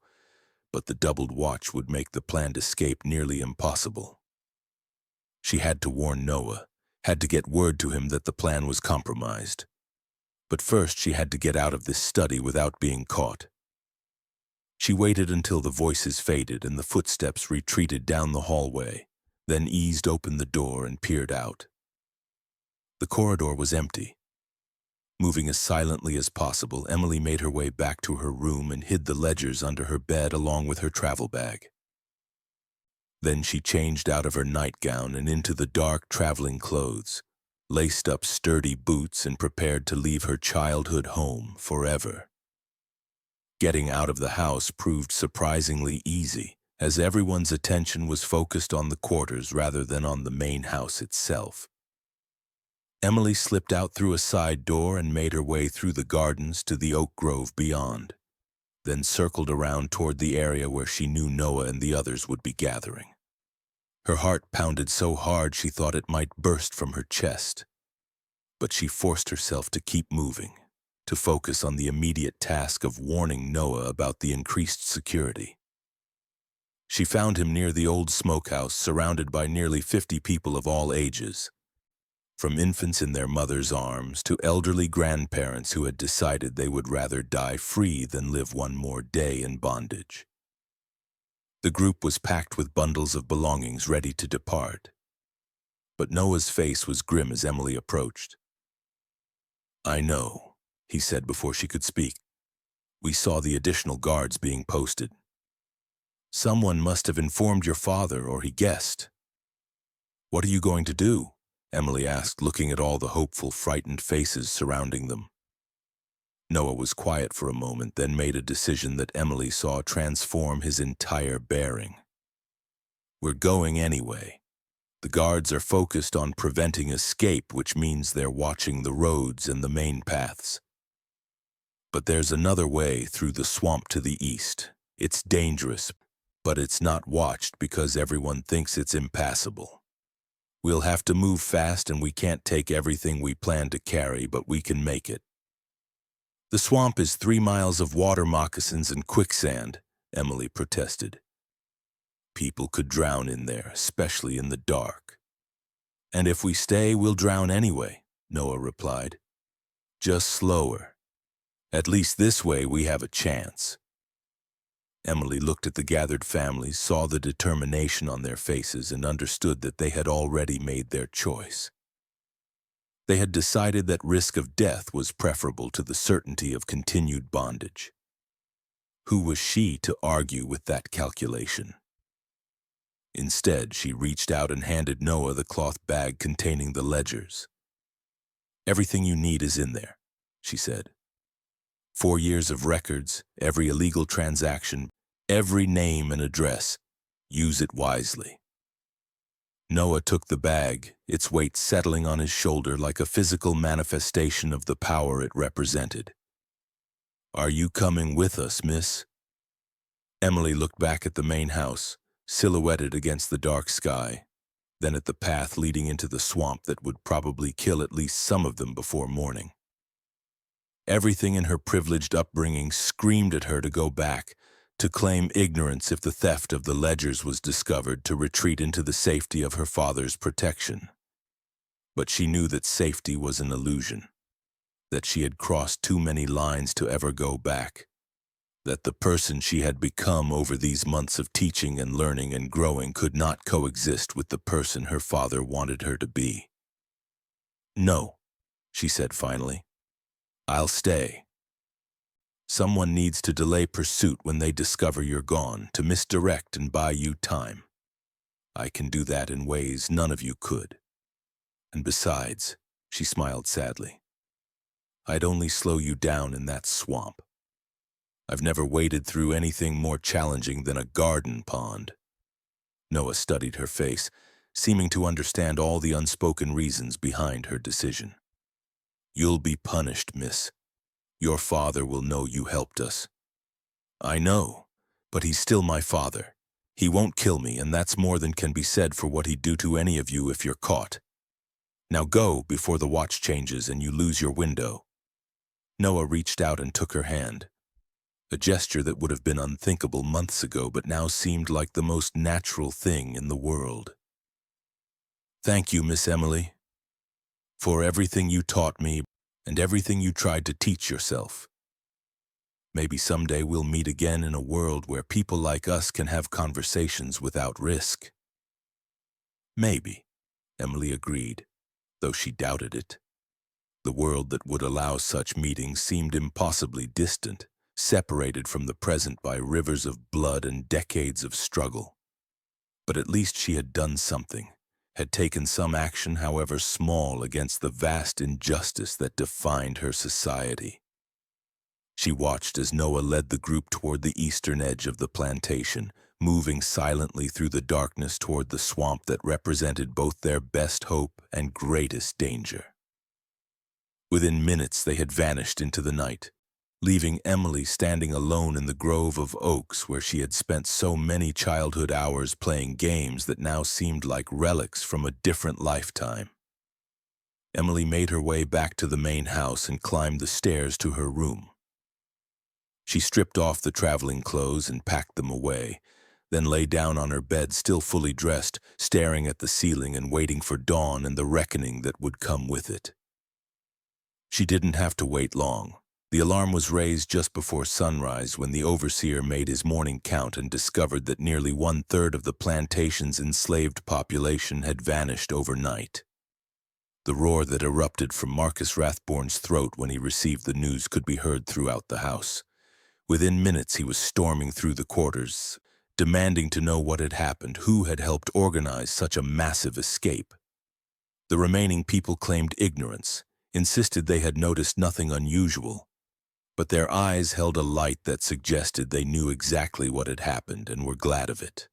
Speaker 1: But the doubled watch would make the planned escape nearly impossible. She had to warn Noah, had to get word to him that the plan was compromised. But first she had to get out of this study without being caught. She waited until the voices faded and the footsteps retreated down the hallway, then eased open the door and peered out. The corridor was empty. Moving as silently as possible, Emily made her way back to her room and hid the ledgers under her bed along with her travel bag. Then she changed out of her nightgown and into the dark traveling clothes, laced up sturdy boots and prepared to leave her childhood home forever. Getting out of the house proved surprisingly easy, as everyone's attention was focused on the quarters rather than on the main house itself. Emily slipped out through a side door and made her way through the gardens to the oak grove beyond, then circled around toward the area where she knew Noah and the others would be gathering. Her heart pounded so hard she thought it might burst from her chest. But she forced herself to keep moving, to focus on the immediate task of warning Noah about the increased security. She found him near the old smokehouse, surrounded by nearly 50 people of all ages, from infants in their mother's arms to elderly grandparents who had decided they would rather die free than live one more day in bondage. The group was packed with bundles of belongings ready to depart, but Noah's face was grim as Emily approached. "I know," he said before she could speak. "We saw the additional guards being posted. Someone must have informed your father, or he guessed." "What are you going to do?" Emily asked, looking at all the hopeful, frightened faces surrounding them. Noah was quiet for a moment, then made a decision that Emily saw transform his entire bearing. "We're going anyway. The guards are focused on preventing escape, which means they're watching the roads and the main paths. But there's another way through the swamp to the east. It's dangerous, but it's not watched because everyone thinks it's impassable. We'll have to move fast, and we can't take everything we plan to carry, but we can make it." "The swamp is 3 miles of water moccasins and quicksand," Emily protested. "People could drown in there, especially in the dark." "And if we stay, we'll drown anyway," Noah replied. "Just slower. At least this way we have a chance." Emily looked at the gathered families, saw the determination on their faces, and understood that they had already made their choice. They had decided that risk of death was preferable to the certainty of continued bondage. Who was she to argue with that calculation? Instead, she reached out and handed Noah the cloth bag containing the ledgers. "Everything you need is in there," she said. 4 years of records, every illegal transaction, every name and address. Use it wisely." Noah took the bag, its weight settling on his shoulder like a physical manifestation of the power it represented. "Are you coming with us, miss?" Emily looked back at the main house, silhouetted against the dark sky, then at the path leading into the swamp that would probably kill at least some of them before morning. Everything in her privileged upbringing screamed at her to go back, to claim ignorance if the theft of the ledgers was discovered, to retreat into the safety of her father's protection. But she knew that safety was an illusion, that she had crossed too many lines to ever go back, that the person she had become over these months of teaching and learning and growing could not coexist with the person her father wanted her to be. "No," she said finally. "I'll stay. Someone needs to delay pursuit when they discover you're gone, to misdirect and buy you time. I can do that in ways none of you could. And besides," she smiled sadly, "I'd only slow you down in that swamp. I've never waded through anything more challenging than a garden pond." Noah studied her face, seeming to understand all the unspoken reasons behind her decision. "You'll be punished, miss. Your father will know you helped us." "I know, but he's still my father. He won't kill me, and that's more than can be said for what he'd do to any of you if you're caught. Now go before the watch changes and you lose your window." Noah reached out and took her hand, a gesture that would have been unthinkable months ago but now seemed like the most natural thing in the world. "Thank you, Miss Emily, for everything you taught me and everything you tried to teach yourself. Maybe someday we'll meet again in a world where people like us can have conversations without risk." "Maybe," Emily agreed, though she doubted it. The world that would allow such meetings seemed impossibly distant, separated from the present by rivers of blood and decades of struggle. But at least she had done something, had taken some action, however small, against the vast injustice that defined her society. She watched as Noah led the group toward the eastern edge of the plantation, moving silently through the darkness toward the swamp that represented both their best hope and greatest danger. Within minutes they had vanished into the night, leaving Emily standing alone in the grove of oaks where she had spent so many childhood hours playing games that now seemed like relics from a different lifetime. Emily made her way back to the main house and climbed the stairs to her room. She stripped off the traveling clothes and packed them away, then lay down on her bed still fully dressed, staring at the ceiling and waiting for dawn and the reckoning that would come with it. She didn't have to wait long. The alarm was raised just before sunrise when the overseer made his morning count and discovered that nearly 1/3 of the plantation's enslaved population had vanished overnight. The roar that erupted from Marcus Rathborne's throat when he received the news could be heard throughout the house. Within minutes he was storming through the quarters, demanding to know what had happened, who had helped organize such a massive escape. The remaining people claimed ignorance, insisted they had noticed nothing unusual, but their eyes held a light that suggested they knew exactly what had happened and were glad of it.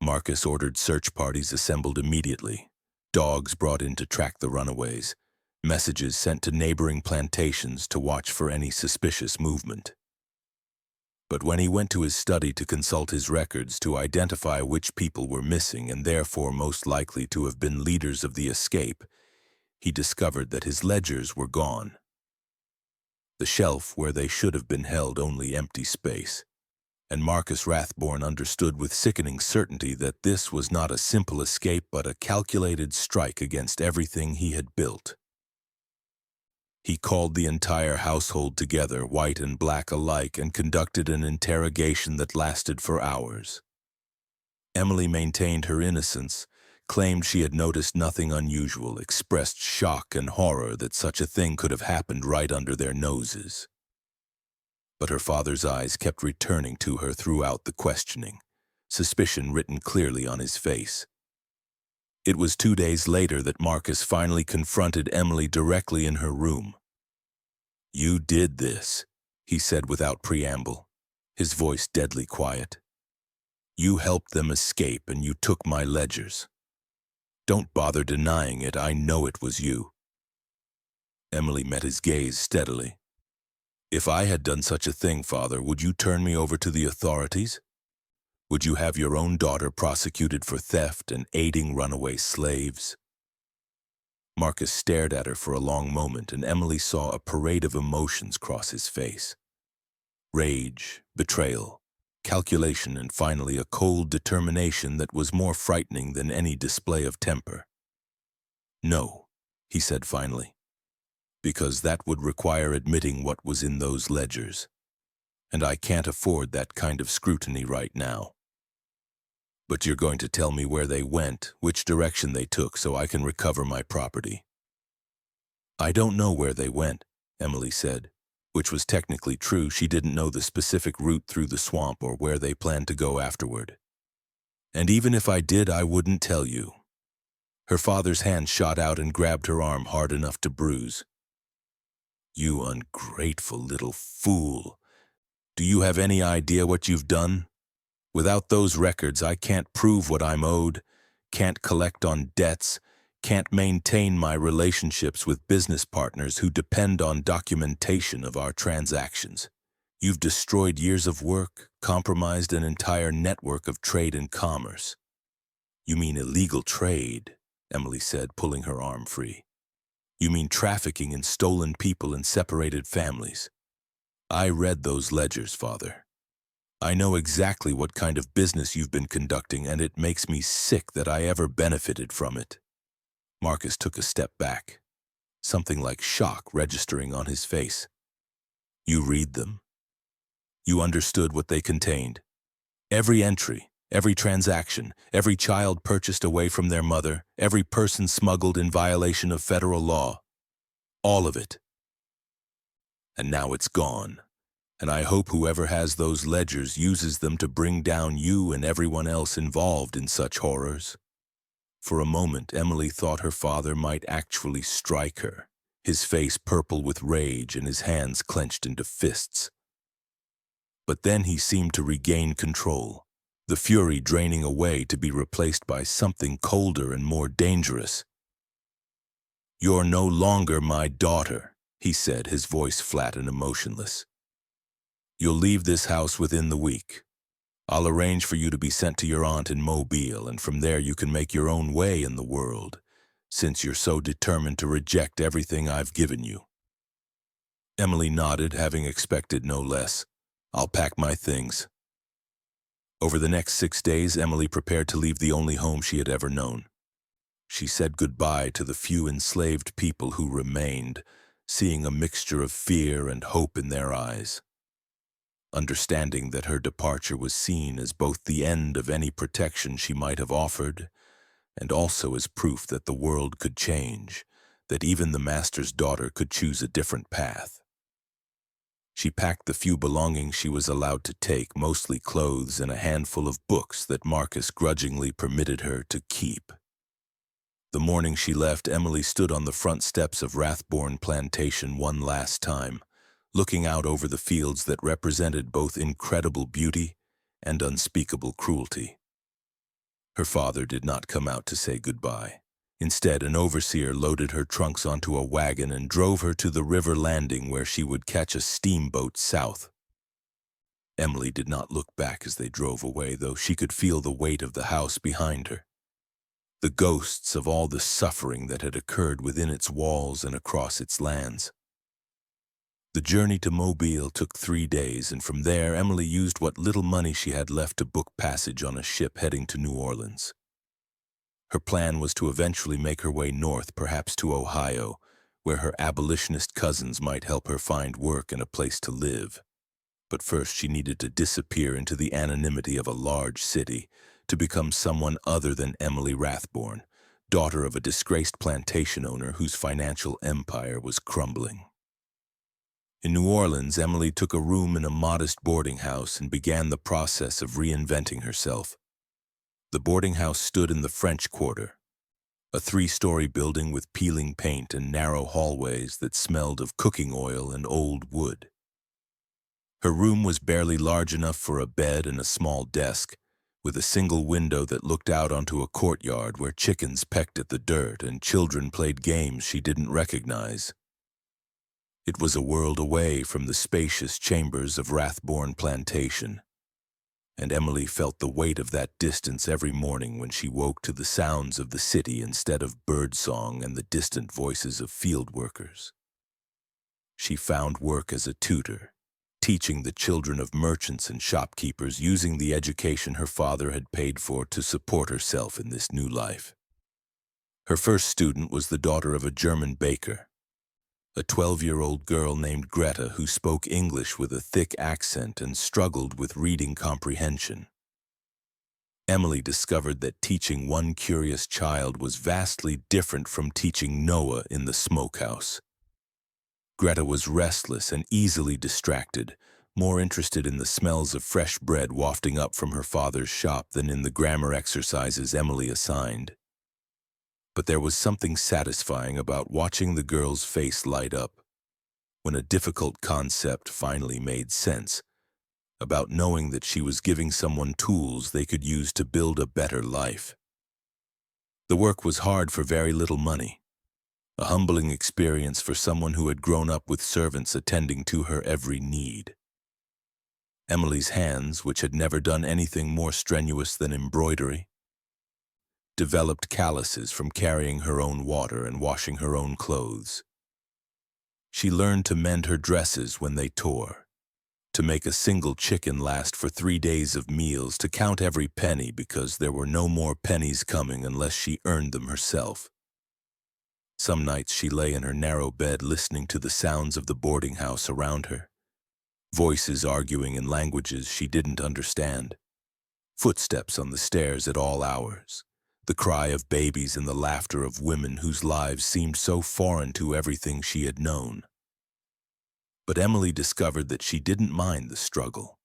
Speaker 1: Marcus ordered search parties assembled immediately, dogs brought in to track the runaways, messages sent to neighboring plantations to watch for any suspicious movement. But when he went to his study to consult his records to identify which people were missing and therefore most likely to have been leaders of the escape, he discovered that his ledgers were gone. The shelf where they should have been held only empty space, and Marcus Rathborne understood with sickening certainty that this was not a simple escape but a calculated strike against everything he had built. He called the entire household together, white and black alike, and conducted an interrogation that lasted for hours. Emily maintained her innocence, claimed she had noticed nothing unusual, expressed shock and horror that such a thing could have happened right under their noses. But her father's eyes kept returning to her throughout the questioning, suspicion written clearly on his face. It was 2 days later that Marcus finally confronted Emily directly in her room. "You did this," he said without preamble, his voice deadly quiet. "You helped them escape and you took my ledgers. Don't bother denying it, I know it was you." Emily met his gaze steadily. "If I had done such a thing, Father, would you turn me over to the authorities? Would you have your own daughter prosecuted for theft and aiding runaway slaves?" Marcus stared at her for a long moment, and Emily saw a parade of emotions cross his face. Rage, betrayal, calculation, and finally a cold determination that was more frightening than any display of temper. "No," he said finally, "because that would require admitting what was in those ledgers, and I can't afford that kind of scrutiny right now. But you're going to tell me where they went, which direction they took, so I can recover my property." "I don't know where they went," Emily said, which was technically true. She didn't know the specific route through the swamp or where they planned to go afterward. "And even if I did, I wouldn't tell you." Her father's hand shot out and grabbed her arm hard enough to bruise. "You ungrateful little fool. Do you have any idea what you've done? Without those records, I can't prove what I'm owed, can't collect on debts, can't maintain my relationships with business partners who depend on documentation of our transactions. You've destroyed years of work, compromised an entire network of trade and commerce." "You mean illegal trade," Emily said, pulling her arm free. "You mean trafficking in stolen people and separated families. I read those ledgers, Father. I know exactly what kind of business you've been conducting, and it makes me sick that I ever benefited from it." Marcus took a step back, something like shock registering on his face. "You read them. You understood what they contained. Every entry, every transaction, every child purchased away from their mother, every person smuggled in violation of federal law. All of it. And now it's gone. And I hope whoever has those ledgers uses them to bring down you and everyone else involved in such horrors." For a moment, Emily thought her father might actually strike her, his face purple with rage and his hands clenched into fists. But then he seemed to regain control, the fury draining away to be replaced by something colder and more dangerous. "You're no longer my daughter," he said, his voice flat and emotionless. "You'll leave this house within the week. I'll arrange for you to be sent to your aunt in Mobile, and from there you can make your own way in the world, since you're so determined to reject everything I've given you." Emily nodded, having expected no less. "I'll pack my things." Over the next 6 days, Emily prepared to leave the only home she had ever known. She said goodbye to the few enslaved people who remained, seeing a mixture of fear and hope in their eyes. Understanding that her departure was seen as both the end of any protection she might have offered, and also as proof that the world could change, that even the master's daughter could choose a different path. She packed the few belongings she was allowed to take, mostly clothes and a handful of books that Marcus grudgingly permitted her to keep. The morning she left, Emily stood on the front steps of Rathborne plantation one last time, looking out over the fields that represented both incredible beauty and unspeakable cruelty. Her father did not come out to say goodbye. Instead, an overseer loaded her trunks onto a wagon and drove her to the river landing where she would catch a steamboat south. Emily did not look back as they drove away, though she could feel the weight of the house behind her, the ghosts of all the suffering that had occurred within its walls and across its lands. The journey to Mobile took 3 days, and from there Emily used what little money she had left to book passage on a ship heading to New Orleans. Her plan was to eventually make her way north, perhaps to Ohio, where her abolitionist cousins might help her find work and a place to live. But first she needed to disappear into the anonymity of a large city, to become someone other than Emily Rathborne, daughter of a disgraced plantation owner whose financial empire was crumbling. In New Orleans, Emily took a room in a modest boarding house and began the process of reinventing herself. The boarding house stood in the French Quarter, a 3-story building with peeling paint and narrow hallways that smelled of cooking oil and old wood. Her room was barely large enough for a bed and a small desk, with a single window that looked out onto a courtyard where chickens pecked at the dirt and children played games she didn't recognize. It was a world away from the spacious chambers of Rathborne plantation, and Emily felt the weight of that distance every morning when she woke to the sounds of the city instead of birdsong and the distant voices of field workers. She found work as a tutor, teaching the children of merchants and shopkeepers, using the education her father had paid for to support herself in this new life. Her first student was the daughter of a German baker, a 12-year-old girl named Greta who spoke English with a thick accent and struggled with reading comprehension. Emily discovered that teaching one curious child was vastly different from teaching Noah in the smokehouse. Greta was restless and easily distracted, more interested in the smells of fresh bread wafting up from her father's shop than in the grammar exercises Emily assigned. But there was something satisfying about watching the girl's face light up when a difficult concept finally made sense, about knowing that she was giving someone tools they could use to build a better life. The work was hard for very little money, a humbling experience for someone who had grown up with servants attending to her every need. Emily's hands, which had never done anything more strenuous than embroidery, developed calluses from carrying her own water and washing her own clothes. She learned to mend her dresses when they tore, to make a single chicken last for 3 days of meals, to count every penny because there were no more pennies coming unless she earned them herself. Some nights she lay in her narrow bed listening to the sounds of the boarding house around her, voices arguing in languages she didn't understand, footsteps on the stairs at all hours, the cry of babies and the laughter of women whose lives seemed so foreign to everything she had known. But Emily discovered that she didn't mind the struggle,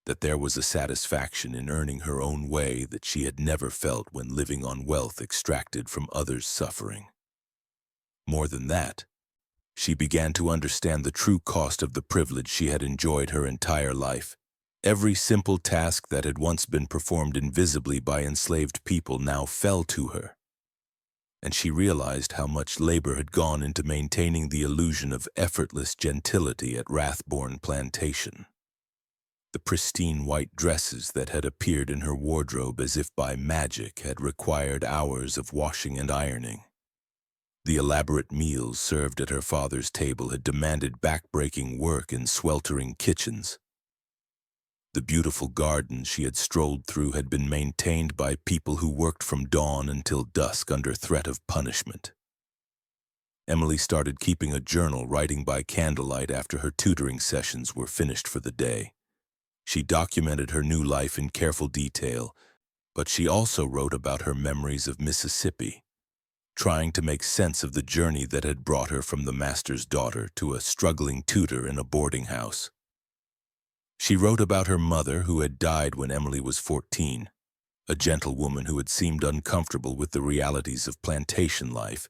Speaker 1: that there was a satisfaction in earning her own way that she had never felt when living on wealth extracted from others' suffering. More than that, she began to understand the true cost of the privilege she had enjoyed her entire life. Every simple task that had once been performed invisibly by enslaved people now fell to her, and she realized how much labor had gone into maintaining the illusion of effortless gentility at Rathborne plantation. The pristine white dresses that had appeared in her wardrobe as if by magic had required hours of washing and ironing. The elaborate meals served at her father's table had demanded back-breaking work in sweltering kitchens. The beautiful gardens she had strolled through had been maintained by people who worked from dawn until dusk under threat of punishment. Emily started keeping a journal, writing by candlelight after her tutoring sessions were finished for the day. She documented her new life in careful detail, but she also wrote about her memories of Mississippi, trying to make sense of the journey that had brought her from the master's daughter to a struggling tutor in a boarding house. She wrote about her mother, who had died when Emily was 14, a gentle woman who had seemed uncomfortable with the realities of plantation life,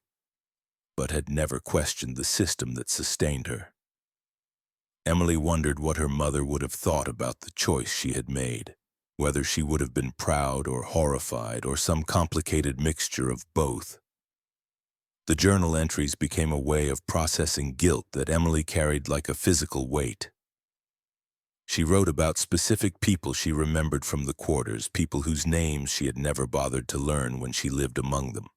Speaker 1: but had never questioned the system that sustained her. Emily wondered what her mother would have thought about the choice she had made, whether she would have been proud or horrified or some complicated mixture of both. The journal entries became a way of processing guilt that Emily carried like a physical weight. She wrote about specific people she remembered from the quarters, people whose names she had never bothered to learn when she lived among them.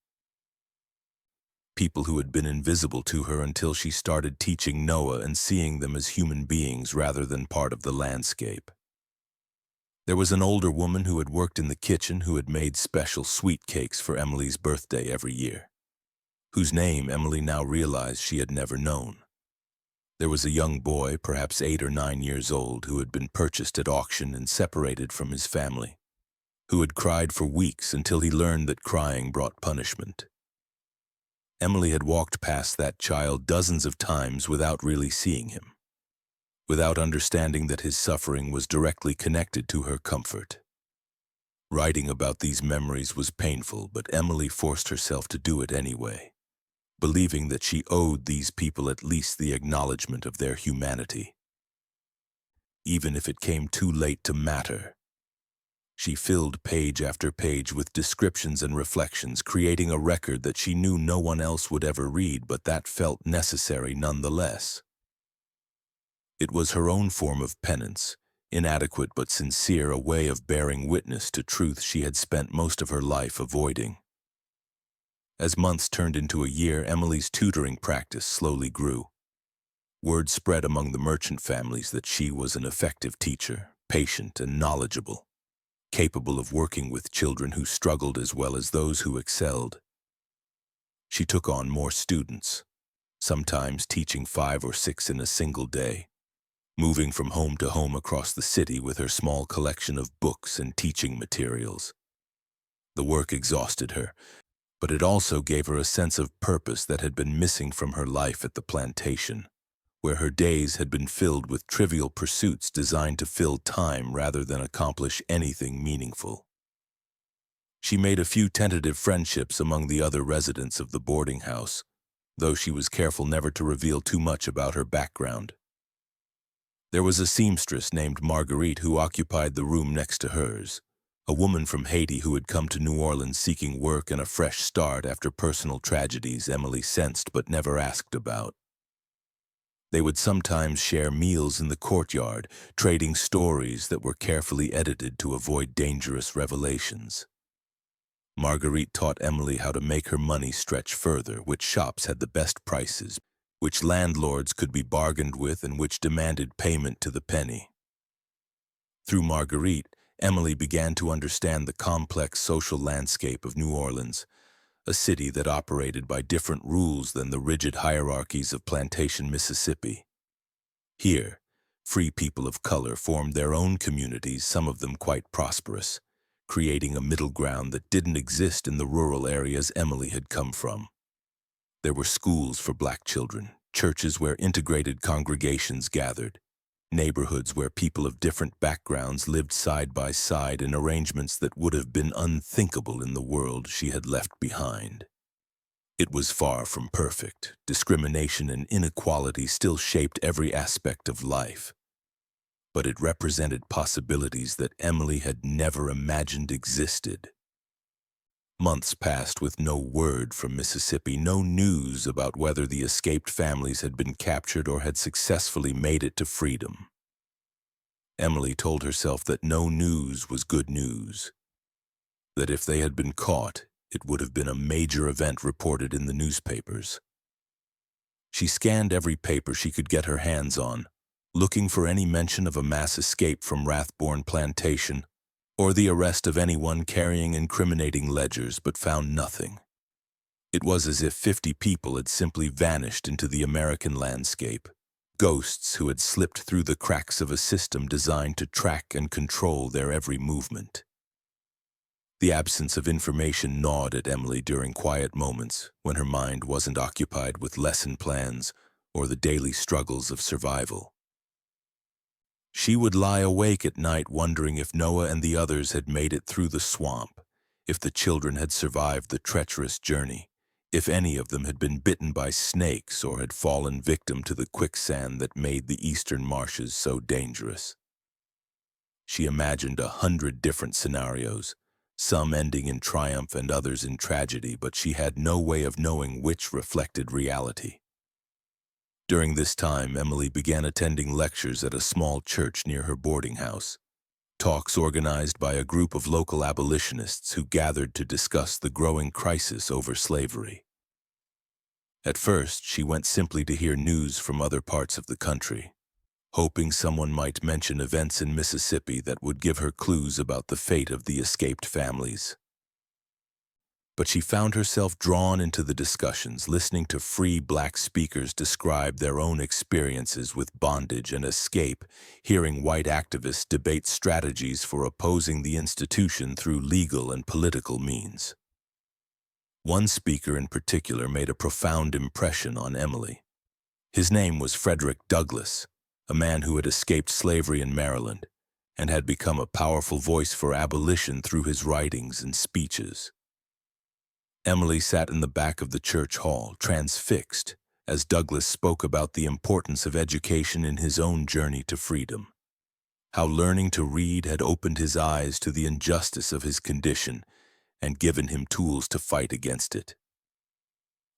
Speaker 1: People who had been invisible to her until she started teaching Noah and seeing them as human beings rather than part of the landscape. There was an older woman who had worked in the kitchen who had made special sweet cakes for Emily's birthday every year, whose name Emily now realized she had never known. There was a young boy, perhaps 8 or 9 years old, who had been purchased at auction and separated from his family, who had cried for weeks until he learned that crying brought punishment. Emily had walked past that child dozens of times without really seeing him, without understanding that his suffering was directly connected to her comfort. Writing about these memories was painful, but Emily forced herself to do it anyway, believing that she owed these people at least the acknowledgement of their humanity. Even if it came too late to matter, she filled page after page with descriptions and reflections, creating a record that she knew no one else would ever read, but that felt necessary nonetheless. It was her own form of penance, inadequate but sincere, a way of bearing witness to truth she had spent most of her life avoiding. As months turned into a year, Emily's tutoring practice slowly grew. Word spread among the merchant families that she was an effective teacher, patient and knowledgeable, capable of working with children who struggled as well as those who excelled. She took on more students, sometimes teaching 5 or 6 in a single day, moving from home to home across the city with her small collection of books and teaching materials. The work exhausted her, but it also gave her a sense of purpose that had been missing from her life at the plantation, where her days had been filled with trivial pursuits designed to fill time rather than accomplish anything meaningful. She made a few tentative friendships among the other residents of the boarding house, though she was careful never to reveal too much about her background. There was a seamstress named Marguerite who occupied the room next to hers, a woman from Haiti who had come to New Orleans seeking work and a fresh start after personal tragedies Emily sensed but never asked about. They would sometimes share meals in the courtyard, trading stories that were carefully edited to avoid dangerous revelations. Marguerite taught Emily how to make her money stretch further, which shops had the best prices, which landlords could be bargained with, and which demanded payment to the penny. Through Marguerite, Emily began to understand the complex social landscape of New Orleans, a city that operated by different rules than the rigid hierarchies of plantation Mississippi. Here, free people of color formed their own communities, some of them quite prosperous, creating a middle ground that didn't exist in the rural areas Emily had come from. There were schools for black children, churches where integrated congregations gathered, neighborhoods where people of different backgrounds lived side by side in arrangements that would have been unthinkable in the world she had left behind. It was far from perfect. Discrimination and inequality still shaped every aspect of life, but it represented possibilities that Emily had never imagined existed. Months passed with no word from Mississippi, no news about whether the escaped families had been captured or had successfully made it to freedom. Emily told herself that no news was good news, that if they had been caught, it would have been a major event reported in the newspapers. She scanned every paper she could get her hands on, looking for any mention of a mass escape from Rathborne plantation or the arrest of anyone carrying incriminating ledgers, but found nothing. It was as if 50 people had simply vanished into the American landscape, ghosts who had slipped through the cracks of a system designed to track and control their every movement. The absence of information gnawed at Emily during quiet moments when her mind wasn't occupied with lesson plans or the daily struggles of survival. She would lie awake at night wondering if Noah and the others had made it through the swamp, if the children had survived the treacherous journey, if any of them had been bitten by snakes or had fallen victim to the quicksand that made the eastern marshes so dangerous. She imagined 100 different scenarios, some ending in triumph and others in tragedy, but she had no way of knowing which reflected reality. During this time, Emily began attending lectures at a small church near her boarding house, talks organized by a group of local abolitionists who gathered to discuss the growing crisis over slavery. At first, she went simply to hear news from other parts of the country, hoping someone might mention events in Mississippi that would give her clues about the fate of the escaped families. But she found herself drawn into the discussions, listening to free black speakers describe their own experiences with bondage and escape, hearing white activists debate strategies for opposing the institution through legal and political means. One speaker in particular made a profound impression on Emily. His name was Frederick Douglass, a man who had escaped slavery in Maryland and had become a powerful voice for abolition through his writings and speeches. Emily sat in the back of the church hall, transfixed, as Douglass spoke about the importance of education in his own journey to freedom, how learning to read had opened his eyes to the injustice of his condition and given him tools to fight against it.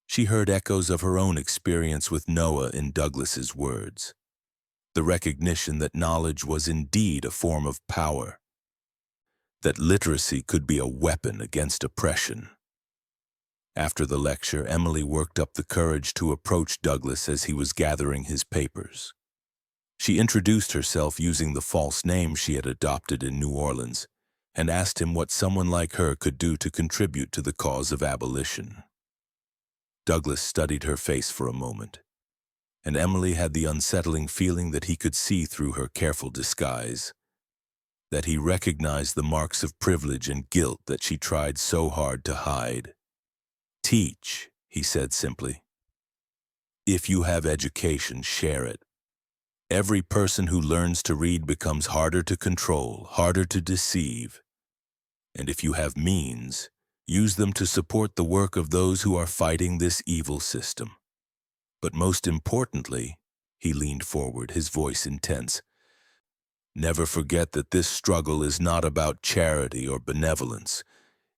Speaker 1: She heard echoes of her own experience with Noah in Douglass's words, the recognition that knowledge was indeed a form of power, that literacy could be a weapon against oppression. After the lecture, Emily worked up the courage to approach Douglass as he was gathering his papers. She introduced herself using the false name she had adopted in New Orleans and asked him what someone like her could do to contribute to the cause of abolition. Douglass studied her face for a moment, and Emily had the unsettling feeling that he could see through her careful disguise, that he recognized the marks of privilege and guilt that she tried so hard to hide. "Teach," he said simply. "If you have education, share it. Every person who learns to read becomes harder to control, harder to deceive. And if you have means, use them to support the work of those who are fighting this evil system. But most importantly," he leaned forward, his voice intense, "never forget that this struggle is not about charity or benevolence.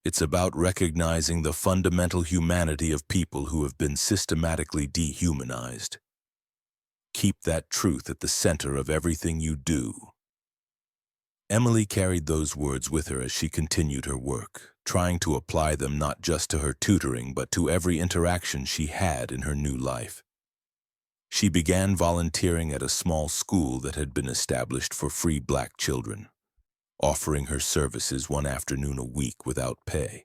Speaker 1: It's about recognizing the fundamental humanity of people who have been systematically dehumanized. Keep that truth at the center of everything you do." Emily carried those words with her as she continued her work, trying to apply them not just to her tutoring but to every interaction she had in her new life. She began volunteering at a small school that had been established for free black children, offering her services one afternoon a week without pay.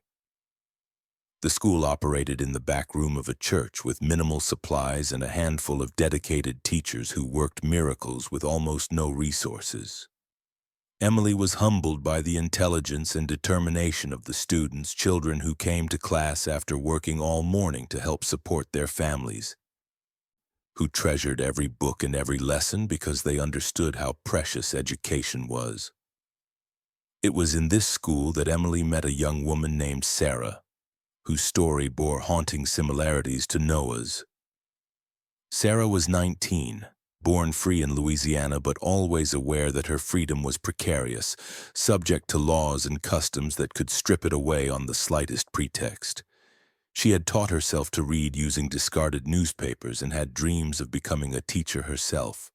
Speaker 1: The school operated in the back room of a church with minimal supplies and a handful of dedicated teachers who worked miracles with almost no resources. Emily was humbled by the intelligence and determination of the students, children who came to class after working all morning to help support their families, who treasured every book and every lesson because they understood how precious education was. It was in this school that Emily met a young woman named Sarah, whose story bore haunting similarities to Noah's. Sarah was 19, born free in Louisiana, but always aware that her freedom was precarious, subject to laws and customs that could strip it away on the slightest pretext. She had taught herself to read using discarded newspapers and had dreams of becoming a teacher herself,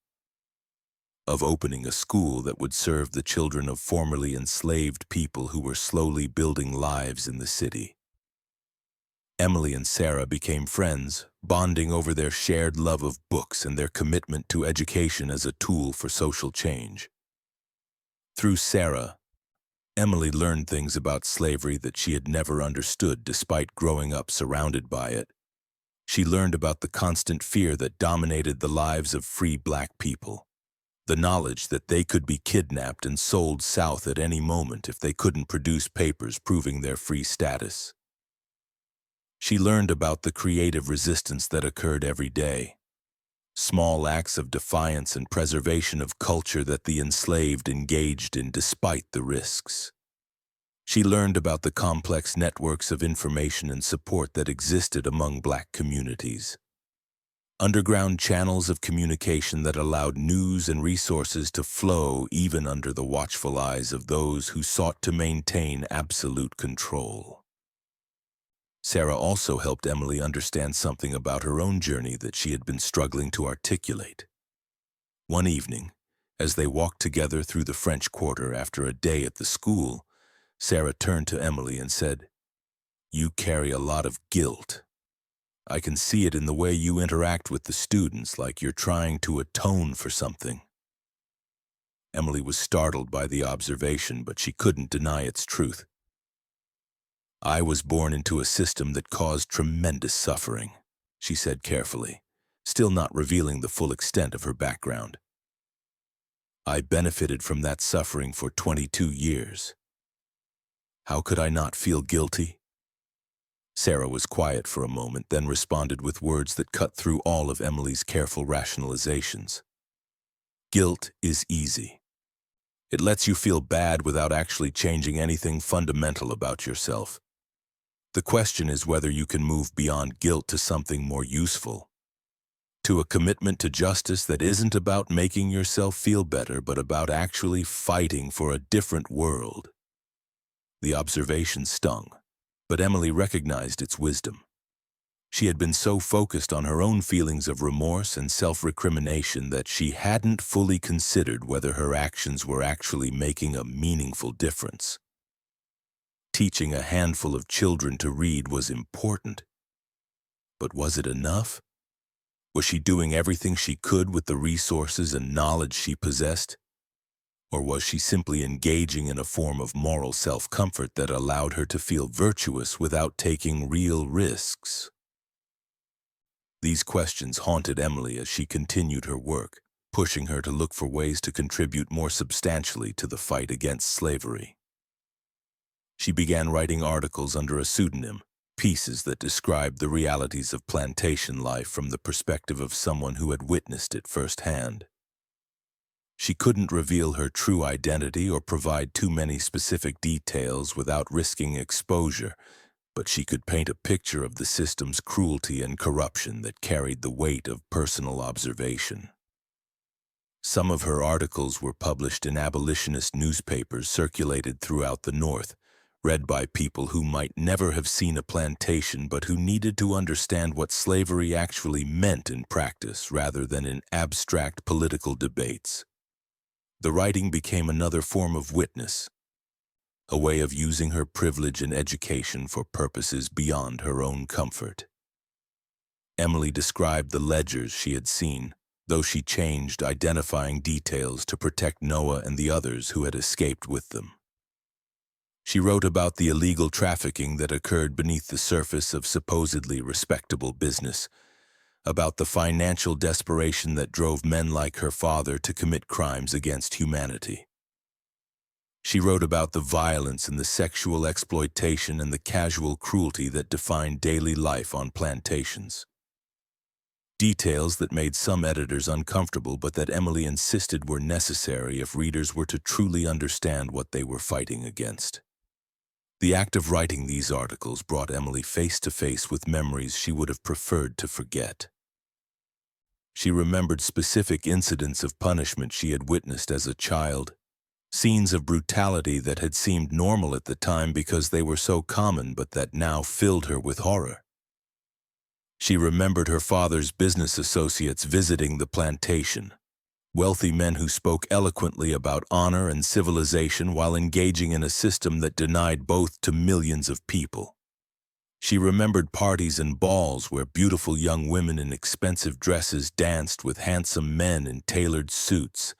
Speaker 1: of opening a school that would serve the children of formerly enslaved people who were slowly building lives in the city. Emily and Sarah became friends, bonding over their shared love of books and their commitment to education as a tool for social change. Through Sarah, Emily learned things about slavery that she had never understood despite growing up surrounded by it. She learned about the constant fear that dominated the lives of free black people, the knowledge that they could be kidnapped and sold south at any moment if they couldn't produce papers proving their free status. She learned about the creative resistance that occurred every day, small acts of defiance and preservation of culture that the enslaved engaged in despite the risks. She learned about the complex networks of information and support that existed among black communities, underground channels of communication that allowed news and resources to flow even under the watchful eyes of those who sought to maintain absolute control. Sarah also helped Emily understand something about her own journey that she had been struggling to articulate. One evening, as they walked together through the French Quarter after a day at the school, Sarah turned to Emily and said, "You carry a lot of guilt. I can see it in the way you interact with the students, like you're trying to atone for something." Emily was startled by the observation, but she couldn't deny its truth. "I was born into a system that caused tremendous suffering," she said carefully, still not revealing the full extent of her background. "I benefited from that suffering for 22 years. How could I not feel guilty?" Sarah was quiet for a moment, then responded with words that cut through all of Emily's careful rationalizations. "Guilt is easy. It lets you feel bad without actually changing anything fundamental about yourself. The question is whether you can move beyond guilt to something more useful, to a commitment to justice that isn't about making yourself feel better, but about actually fighting for a different world." The observation stung, but Emily recognized its wisdom. She had been so focused on her own feelings of remorse and self-recrimination that she hadn't fully considered whether her actions were actually making a meaningful difference. Teaching a handful of children to read was important, but was it enough? Was she doing everything she could with the resources and knowledge she possessed? Or was she simply engaging in a form of moral self-comfort that allowed her to feel virtuous without taking real risks? These questions haunted Emily as she continued her work, pushing her to look for ways to contribute more substantially to the fight against slavery. She began writing articles under a pseudonym, pieces that described the realities of plantation life from the perspective of someone who had witnessed it firsthand. She couldn't reveal her true identity or provide too many specific details without risking exposure, but she could paint a picture of the system's cruelty and corruption that carried the weight of personal observation. Some of her articles were published in abolitionist newspapers circulated throughout the North, read by people who might never have seen a plantation but who needed to understand what slavery actually meant in practice rather than in abstract political debates. The writing became another form of witness, a way of using her privilege and education for purposes beyond her own comfort. Emily described the ledgers she had seen, though she changed identifying details to protect Noah and the others who had escaped with them. She wrote about the illegal trafficking that occurred beneath the surface of supposedly respectable business, about the financial desperation that drove men like her father to commit crimes against humanity. She wrote about the violence and the sexual exploitation and the casual cruelty that defined daily life on plantations. Details that made some editors uncomfortable, but that Emily insisted were necessary if readers were to truly understand what they were fighting against. The act of writing these articles brought Emily face to face with memories she would have preferred to forget. She remembered specific incidents of punishment she had witnessed as a child, scenes of brutality that had seemed normal at the time because they were so common but that now filled her with horror. She remembered her father's business associates visiting the plantation, wealthy men who spoke eloquently about honor and civilization while engaging in a system that denied both to millions of people. She remembered parties and balls where beautiful young women in expensive dresses danced with handsome men in tailored suits,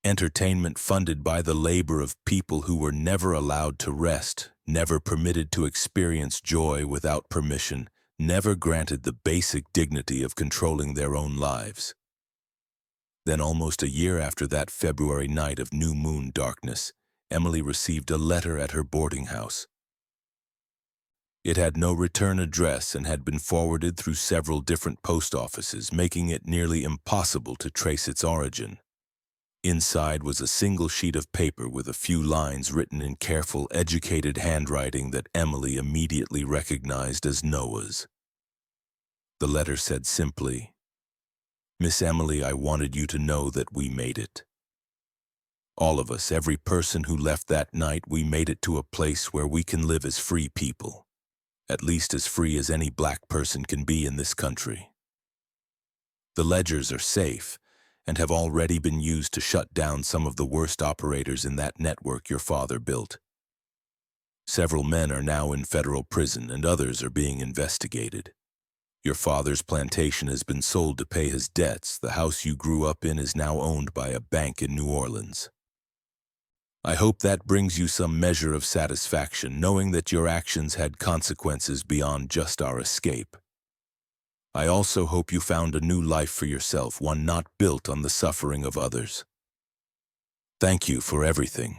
Speaker 1: entertainment funded by the labor of people who were never allowed to rest, never permitted to experience joy without permission, never granted the basic dignity of controlling their own lives. Then, almost a year after that February night of new moon darkness, Emily received a letter at her boarding house. It had no return address and had been forwarded through several different post offices, making it nearly impossible to trace its origin. Inside was a single sheet of paper with a few lines written in careful, educated handwriting that Emily immediately recognized as Noah's. The letter said simply, "Miss Emily, I wanted you to know that we made it. All of us, every person who left that night, we made it to a place where we can live as free people, at least as free as any black person can be in this country. The ledgers are safe and have already been used to shut down some of the worst operators in that network your father built. Several men are now in federal prison and others are being investigated. Your father's plantation has been sold to pay his debts. The house you grew up in is now owned by a bank in New Orleans. I hope that brings you some measure of satisfaction, knowing that your actions had consequences beyond just our escape. I also hope you found a new life for yourself, one not built on the suffering of others. Thank you for everything.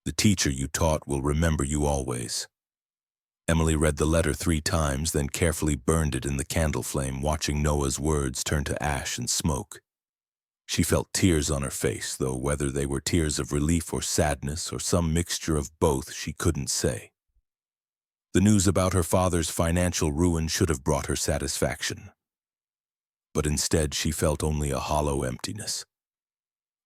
Speaker 1: The teacher you taught will remember you always." Emily read the letter 3 times, then carefully burned it in the candle flame, watching Noah's words turn to ash and smoke. She felt tears on her face, though whether they were tears of relief or sadness or some mixture of both, she couldn't say. The news about her father's financial ruin should have brought her satisfaction. But instead, she felt only a hollow emptiness.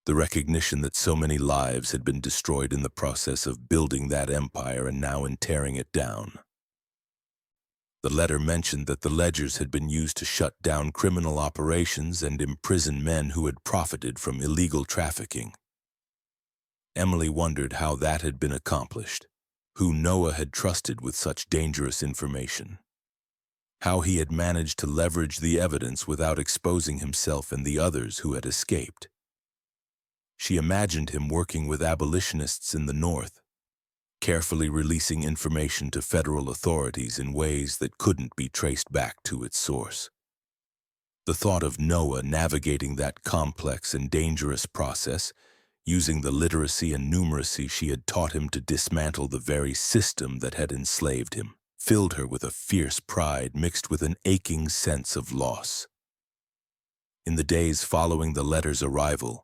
Speaker 1: The recognition that so many lives had been destroyed in the process of building that empire and now in tearing it down. The letter mentioned that the ledgers had been used to shut down criminal operations and imprison men who had profited from illegal trafficking. Emily wondered how that had been accomplished, who Noah had trusted with such dangerous information, how he had managed to leverage the evidence without exposing himself and the others who had escaped. She imagined him working with abolitionists in the North, carefully releasing information to federal authorities in ways that couldn't be traced back to its source. The thought of Noah navigating that complex and dangerous process, using the literacy and numeracy she had taught him to dismantle the very system that had enslaved him, filled her with a fierce pride mixed with an aching sense of loss. In the days following the letter's arrival,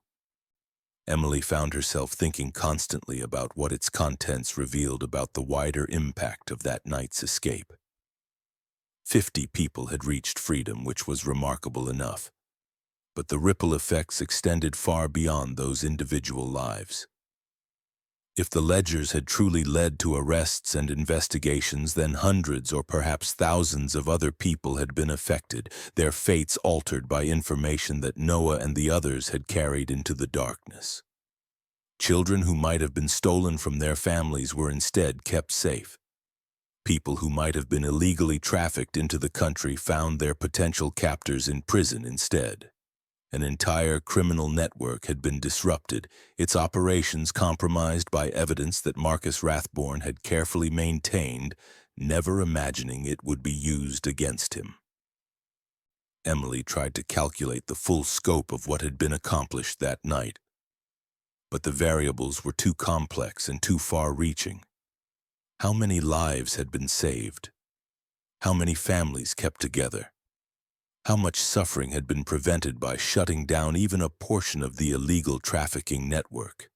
Speaker 1: Emily found herself thinking constantly about what its contents revealed about the wider impact of that night's escape. 50 people had reached freedom, which was remarkable enough, but the ripple effects extended far beyond those individual lives. If the ledgers had truly led to arrests and investigations, then hundreds or perhaps thousands of other people had been affected, their fates altered by information that Noah and the others had carried into the darkness. Children who might have been stolen from their families were instead kept safe. People who might have been illegally trafficked into the country found their potential captors in prison instead. An entire criminal network had been disrupted, its operations compromised by evidence that Marcus Rathborne had carefully maintained, never imagining it would be used against him. Emily tried to calculate the full scope of what had been accomplished that night, but the variables were too complex and too far-reaching. How many lives had been saved? How many families kept together? How much suffering had been prevented by shutting down even a portion of the illegal trafficking network?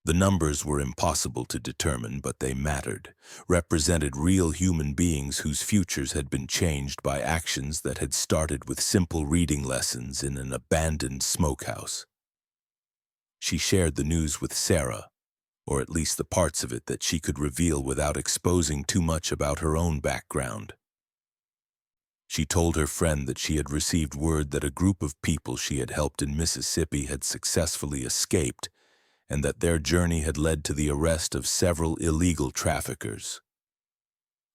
Speaker 1: The numbers were impossible to determine, but they mattered, represented real human beings whose futures had been changed by actions that had started with simple reading lessons in an abandoned smokehouse. She shared the news with Sarah, or at least the parts of it that she could reveal without exposing too much about her own background. She told her friend that she had received word that a group of people she had helped in Mississippi had successfully escaped, and that their journey had led to the arrest of several illegal traffickers.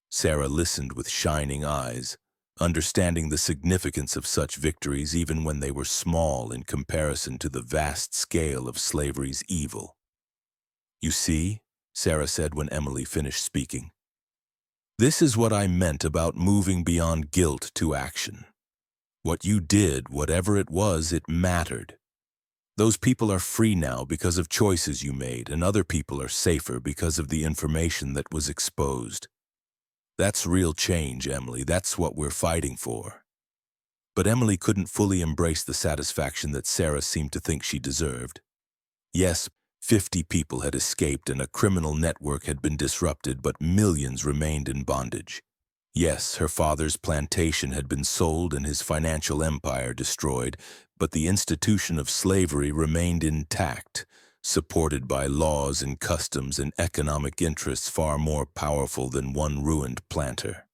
Speaker 1: Sarah listened with shining eyes, understanding the significance of such victories even when they were small in comparison to the vast scale of slavery's evil. "You see," Sarah said when Emily finished speaking, "this is what I meant about moving beyond guilt to action. What you did, whatever it was, it mattered. Those people are free now because of choices you made, and other people are safer because of the information that was exposed. That's real change, Emily. That's what we're fighting for." But Emily couldn't fully embrace the satisfaction that Sarah seemed to think she deserved. Yes, 50 people had escaped and a criminal network had been disrupted, but millions remained in bondage. Yes, her father's plantation had been sold and his financial empire destroyed, but the institution of slavery remained intact, supported by laws and customs and economic interests far more powerful than one ruined planter.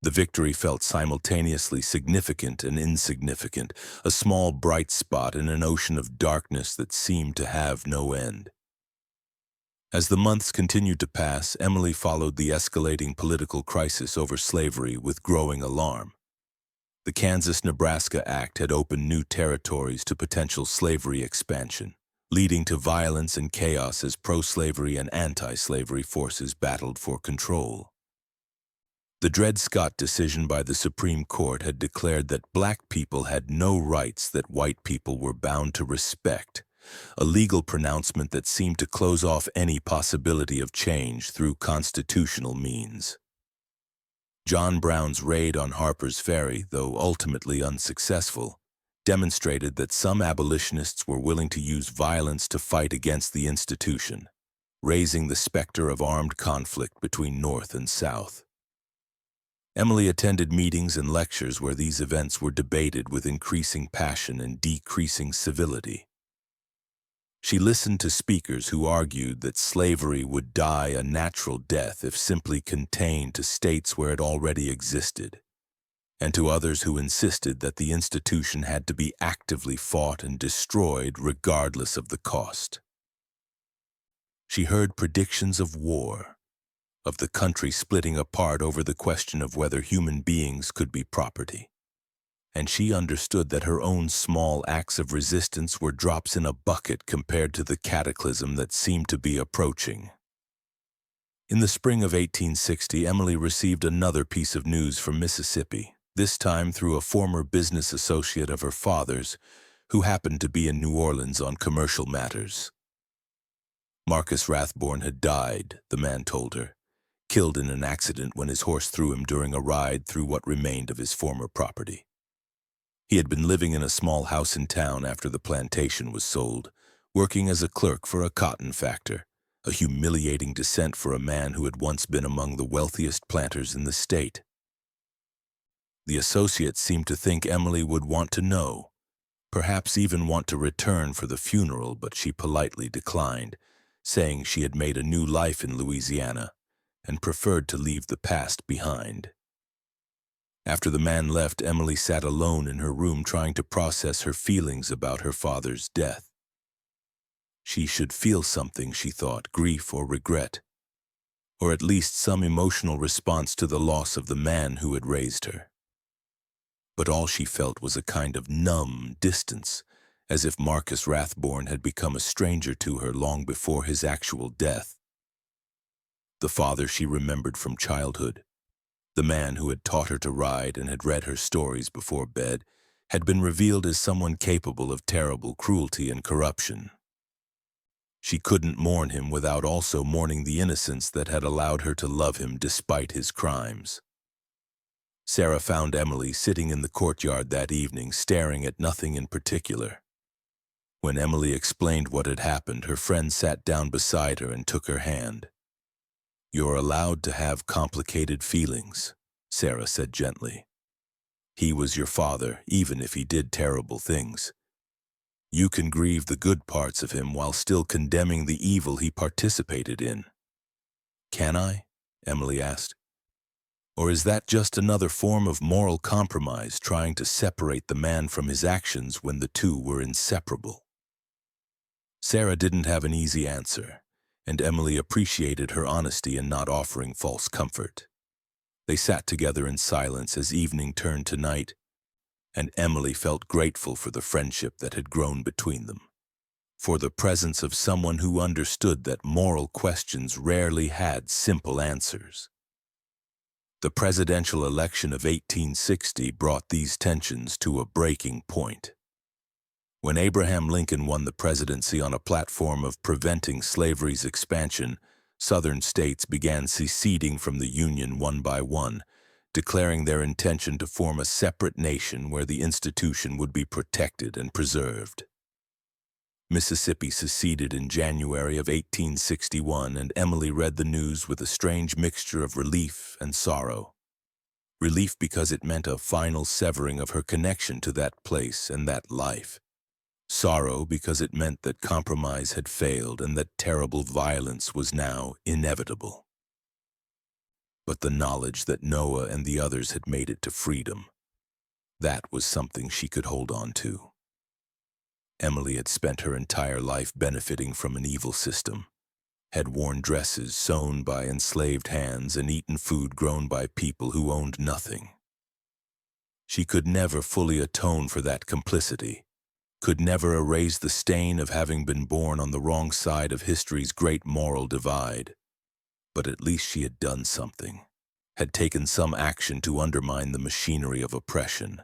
Speaker 1: The victory felt simultaneously significant and insignificant, a small bright spot in an ocean of darkness that seemed to have no end. As the months continued to pass, Emily followed the escalating political crisis over slavery with growing alarm. The Kansas-Nebraska Act had opened new territories to potential slavery expansion, leading to violence and chaos as pro-slavery and anti-slavery forces battled for control. The Dred Scott decision by the Supreme Court had declared that black people had no rights that white people were bound to respect, a legal pronouncement that seemed to close off any possibility of change through constitutional means. John Brown's raid on Harper's Ferry, though ultimately unsuccessful, demonstrated that some abolitionists were willing to use violence to fight against the institution, raising the specter of armed conflict between North and South. Emily attended meetings and lectures where these events were debated with increasing passion and decreasing civility. She listened to speakers who argued that slavery would die a natural death if simply contained to states where it already existed, and to others who insisted that the institution had to be actively fought and destroyed regardless of the cost. She heard predictions of war, of the country splitting apart over the question of whether human beings could be property. And she understood that her own small acts of resistance were drops in a bucket compared to the cataclysm that seemed to be approaching. In the spring of 1860, Emily received another piece of news from Mississippi, this time through a former business associate of her father's, who happened to be in New Orleans on commercial matters. Marcus Rathborne had died, the man told her, killed in an accident when his horse threw him during a ride through what remained of his former property. He had been living in a small house in town after the plantation was sold, working as a clerk for a cotton factor, a humiliating descent for a man who had once been among the wealthiest planters in the state. The associate seemed to think Emily would want to know, perhaps even want to return for the funeral, but she politely declined, saying she had made a new life in Louisiana and preferred to leave the past behind. After the man left, Emily sat alone in her room trying to process her feelings about her father's death. She should feel something, she thought, grief or regret, or at least some emotional response to the loss of the man who had raised her. But all she felt was a kind of numb distance, as if Marcus Rathborne had become a stranger to her long before his actual death. The father she remembered from childhood, the man who had taught her to ride and had read her stories before bed, had been revealed as someone capable of terrible cruelty and corruption. She couldn't mourn him without also mourning the innocence that had allowed her to love him despite his crimes. Sarah found Emily sitting in the courtyard that evening, staring at nothing in particular. When Emily explained what had happened, her friend sat down beside her and took her hand. "You're allowed to have complicated feelings," Sarah said gently. "He was your father, even if he did terrible things. You can grieve the good parts of him while still condemning the evil he participated in." "Can I?" Emily asked. "Or is that just another form of moral compromise, trying to separate the man from his actions when the two were inseparable?" Sarah didn't have an easy answer, and Emily appreciated her honesty in not offering false comfort. They sat together in silence as evening turned to night, and Emily felt grateful for the friendship that had grown between them, for the presence of someone who understood that moral questions rarely had simple answers. The presidential election of 1860 brought these tensions to a breaking point. When Abraham Lincoln won the presidency on a platform of preventing slavery's expansion, Southern states began seceding from the Union one by one, declaring their intention to form a separate nation where the institution would be protected and preserved. Mississippi seceded in January of 1861, and Emily read the news with a strange mixture of relief and sorrow. Relief because it meant a final severing of her connection to that place and that life. Sorrow because it meant that compromise had failed and that terrible violence was now inevitable. But the knowledge that Noah and the others had made it to freedom, that was something she could hold on to. Emily had spent her entire life benefiting from an evil system, had worn dresses sewn by enslaved hands and eaten food grown by people who owned nothing. She could never fully atone for that complicity, could never erase the stain of having been born on the wrong side of history's great moral divide. But at least she had done something, had taken some action to undermine the machinery of oppression,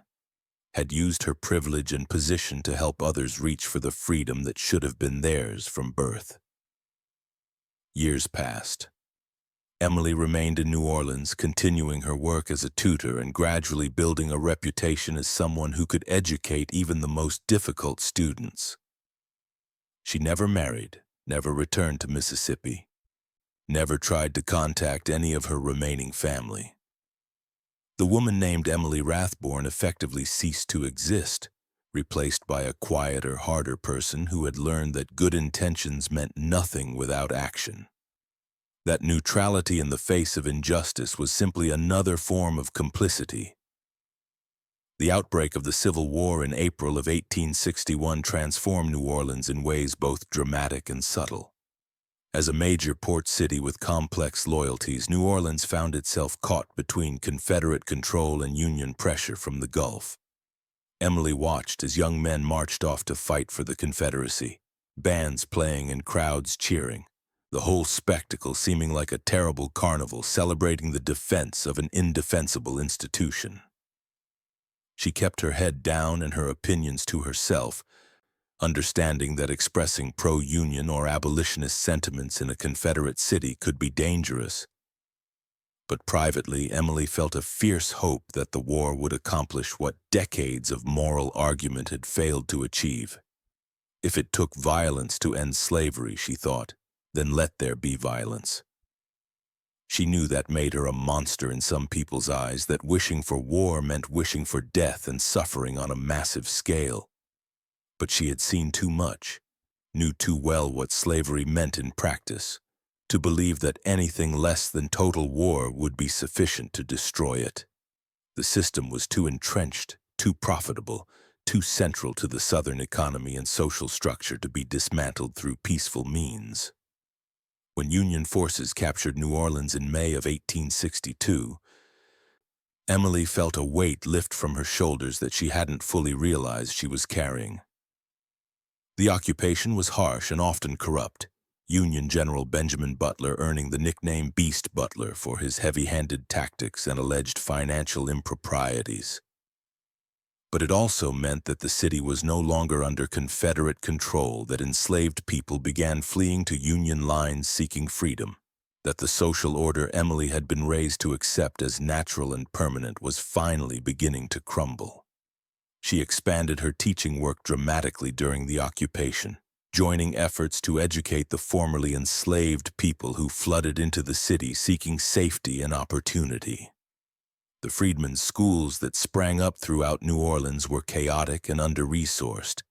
Speaker 1: had used her privilege and position to help others reach for the freedom that should have been theirs from birth. Years passed. Emily remained in New Orleans, continuing her work as a tutor and gradually building a reputation as someone who could educate even the most difficult students. She never married, never returned to Mississippi, never tried to contact any of her remaining family. The woman named Emily Rathborne effectively ceased to exist, replaced by a quieter, harder person who had learned that good intentions meant nothing without action. That neutrality in the face of injustice was simply another form of complicity. The outbreak of the Civil War in April of 1861 transformed New Orleans in ways both dramatic and subtle. As a major port city with complex loyalties, New Orleans found itself caught between Confederate control and Union pressure from the Gulf. Emily watched as young men marched off to fight for the Confederacy, bands playing and crowds cheering, the whole spectacle seeming like a terrible carnival celebrating the defense of an indefensible institution. She kept her head down and her opinions to herself, understanding that expressing pro-Union or abolitionist sentiments in a Confederate city could be dangerous. But privately, Emily felt a fierce hope that the war would accomplish what decades of moral argument had failed to achieve. If it took violence to end slavery, she thought, then let there be violence. She knew that made her a monster in some people's eyes, that wishing for war meant wishing for death and suffering on a massive scale. But she had seen too much, knew too well what slavery meant in practice, to believe that anything less than total war would be sufficient to destroy it. The system was too entrenched, too profitable, too central to the Southern economy and social structure to be dismantled through peaceful means. When Union forces captured New Orleans in May of 1862, Emily felt a weight lift from her shoulders that she hadn't fully realized she was carrying. The occupation was harsh and often corrupt, Union General Benjamin Butler earning the nickname Beast Butler for his heavy-handed tactics and alleged financial improprieties. But it also meant that the city was no longer under Confederate control, that enslaved people began fleeing to Union lines seeking freedom, that the social order Emily had been raised to accept as natural and permanent was finally beginning to crumble. She expanded her teaching work dramatically during the occupation, joining efforts to educate the formerly enslaved people who flooded into the city seeking safety and opportunity. The freedmen's schools that sprang up throughout New Orleans were chaotic and under-resourced,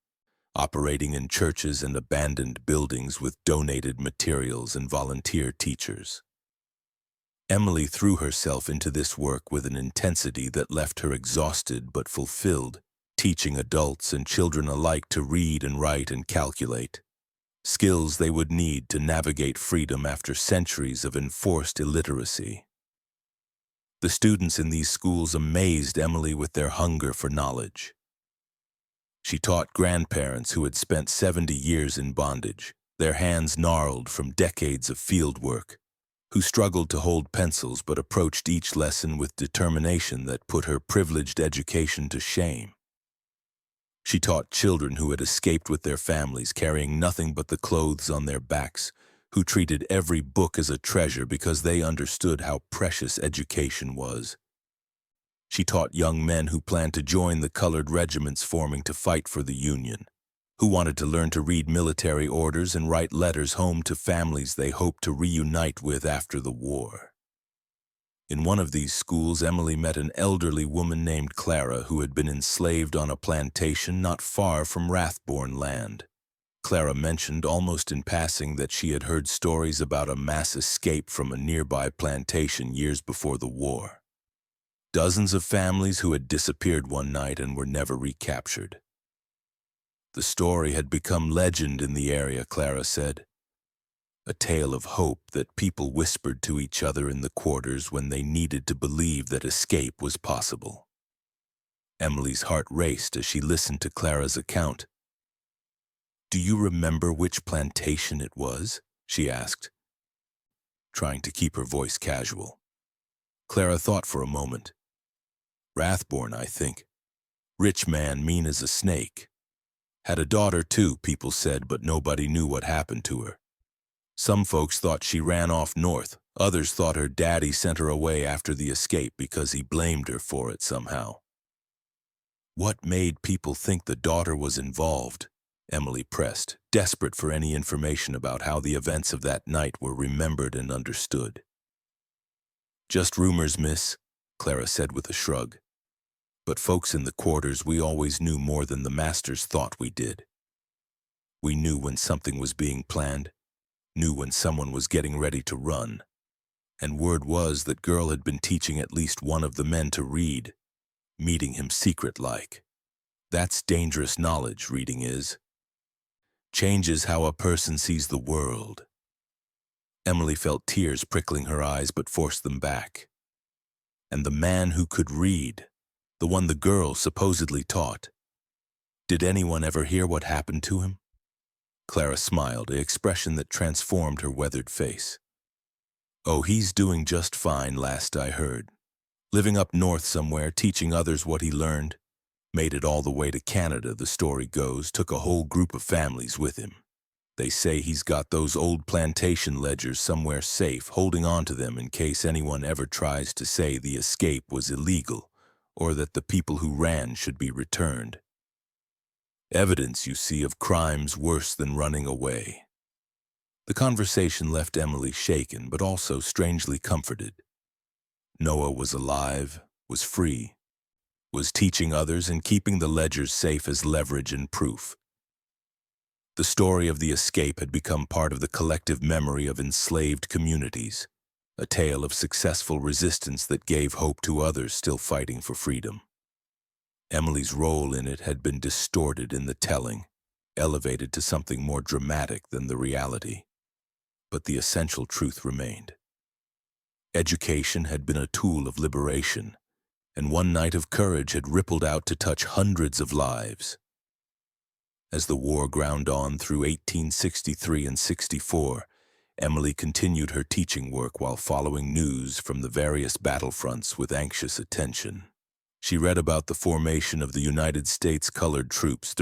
Speaker 1: operating in churches and abandoned buildings with donated materials and volunteer teachers. Emily threw herself into this work with an intensity that left her exhausted but fulfilled, teaching adults and children alike to read and write and calculate. skills they would need to navigate freedom after centuries of enforced illiteracy. The students in these schools amazed Emily with their hunger for knowledge. She taught grandparents who had spent 70 years in bondage, their hands gnarled from decades of field work, who struggled to hold pencils but approached each lesson with determination that put her privileged education to shame. She taught children who had escaped with their families, carrying nothing but the clothes on their backs, who treated every book as a treasure because they understood how precious education was. She taught young men who planned to join the colored regiments forming to fight for the Union, who wanted to learn to read military orders and write letters home to families they hoped to reunite with after the war. In one of these schools, Emily met an elderly woman named Clara who had been enslaved on a plantation not far from Rathborne land. Clara mentioned almost in passing that she had heard stories about a mass escape from a nearby plantation years before the war. Dozens of families who had disappeared one night and were never recaptured. The story had become legend in the area, Clara said. A tale of hope that people whispered to each other in the quarters when they needed to believe that escape was possible. Emily's heart raced as she listened to Clara's account. "Do you remember which plantation it was?" she asked, trying to keep her voice casual. Clara thought for a moment. "Rathborne, I think. Rich man, mean as a snake. Had a daughter too, people said, but nobody knew what happened to her. Some folks thought she ran off north. Others thought her daddy sent her away after the escape because he blamed her for it somehow." "What made people think the daughter was involved?" Emily pressed, desperate for any information about how the events of that night were remembered and understood. "Just rumors, miss," Clara said with a shrug. "But folks in the quarters, we always knew more than the masters thought we did. We knew when something was being planned, knew when someone was getting ready to run. And word was that girl had been teaching at least one of the men to read, meeting him secret-like. That's dangerous knowledge, reading is. Changes how a person sees the world." Emily felt tears prickling her eyes but forced them back. And the man who could read, the one the girl supposedly taught. Did anyone ever hear what happened to him? Clara smiled, an expression that transformed her weathered face. "Oh, he's doing just fine, last I heard. Living up north somewhere, teaching others what he learned. Made it all the way to Canada, the story goes, took a whole group of families with him. They say he's got those old plantation ledgers somewhere safe, holding on to them in case anyone ever tries to say the escape was illegal, or that the people who ran should be returned. Evidence, you see, of crimes worse than running away." The conversation left Emily shaken, but also strangely comforted. Noah was alive, was free, was teaching others and keeping the ledgers safe as leverage and proof. The story of the escape had become part of the collective memory of enslaved communities, a tale of successful resistance that gave hope to others still fighting for freedom. Emily's role in it had been distorted in the telling, elevated to something more dramatic than the reality. But the essential truth remained. Education had been a tool of liberation, and one night of courage had rippled out to touch hundreds of lives. As the war ground on through 1863 and 64, Emily continued her teaching work while following news from the various battlefronts with anxious attention. She read about the formation of the United States colored troops,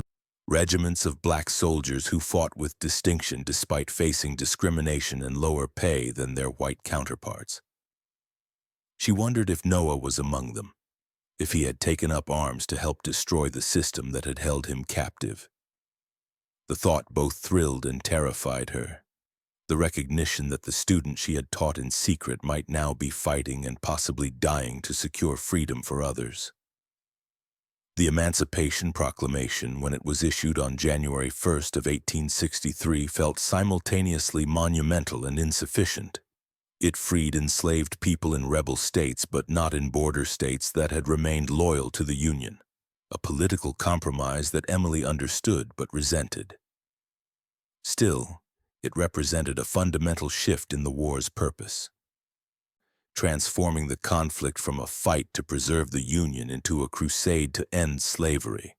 Speaker 1: regiments of black soldiers who fought with distinction despite facing discrimination and lower pay than their white counterparts. She wondered if Noah was among them, if he had taken up arms to help destroy the system that had held him captive. The thought both thrilled and terrified her. The recognition that the student she had taught in secret might now be fighting and possibly dying to secure freedom for others. The Emancipation Proclamation, when it was issued on January 1st of 1863, felt simultaneously monumental and insufficient. It freed enslaved people in rebel states, but not in border states that had remained loyal to the Union, a political compromise that Emily understood but resented. Still, it represented a fundamental shift in the war's purpose, transforming the conflict from a fight to preserve the Union into a crusade to end slavery.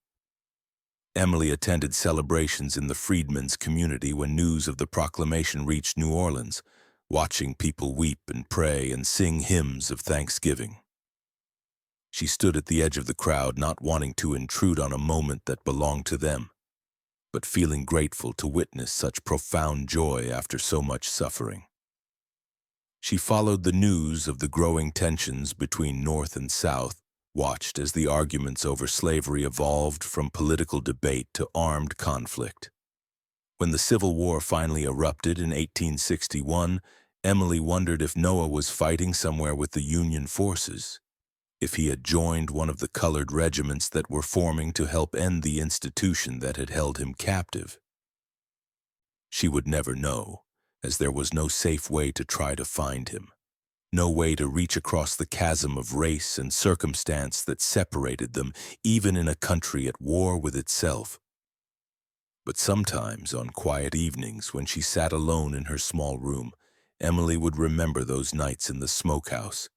Speaker 1: Emily attended celebrations in the freedmen's community when news of the proclamation reached New Orleans, watching people weep and pray and sing hymns of thanksgiving. She stood at the edge of the crowd, not wanting to intrude on a moment that belonged to them, but feeling grateful to witness such profound joy after so much suffering. She followed the news of the growing tensions between North and South, watched as the arguments over slavery evolved from political debate to armed conflict. When the Civil War finally erupted in 1861, Emily wondered if Noah was fighting somewhere with the Union forces, if he had joined one of the colored regiments that were forming to help end the institution that had held him captive. She would never know, as there was no safe way to try to find him, no way to reach across the chasm of race and circumstance that separated them, even in a country at war with itself. But sometimes, on quiet evenings, when she sat alone in her small room, Emily would remember those nights in the smokehouse,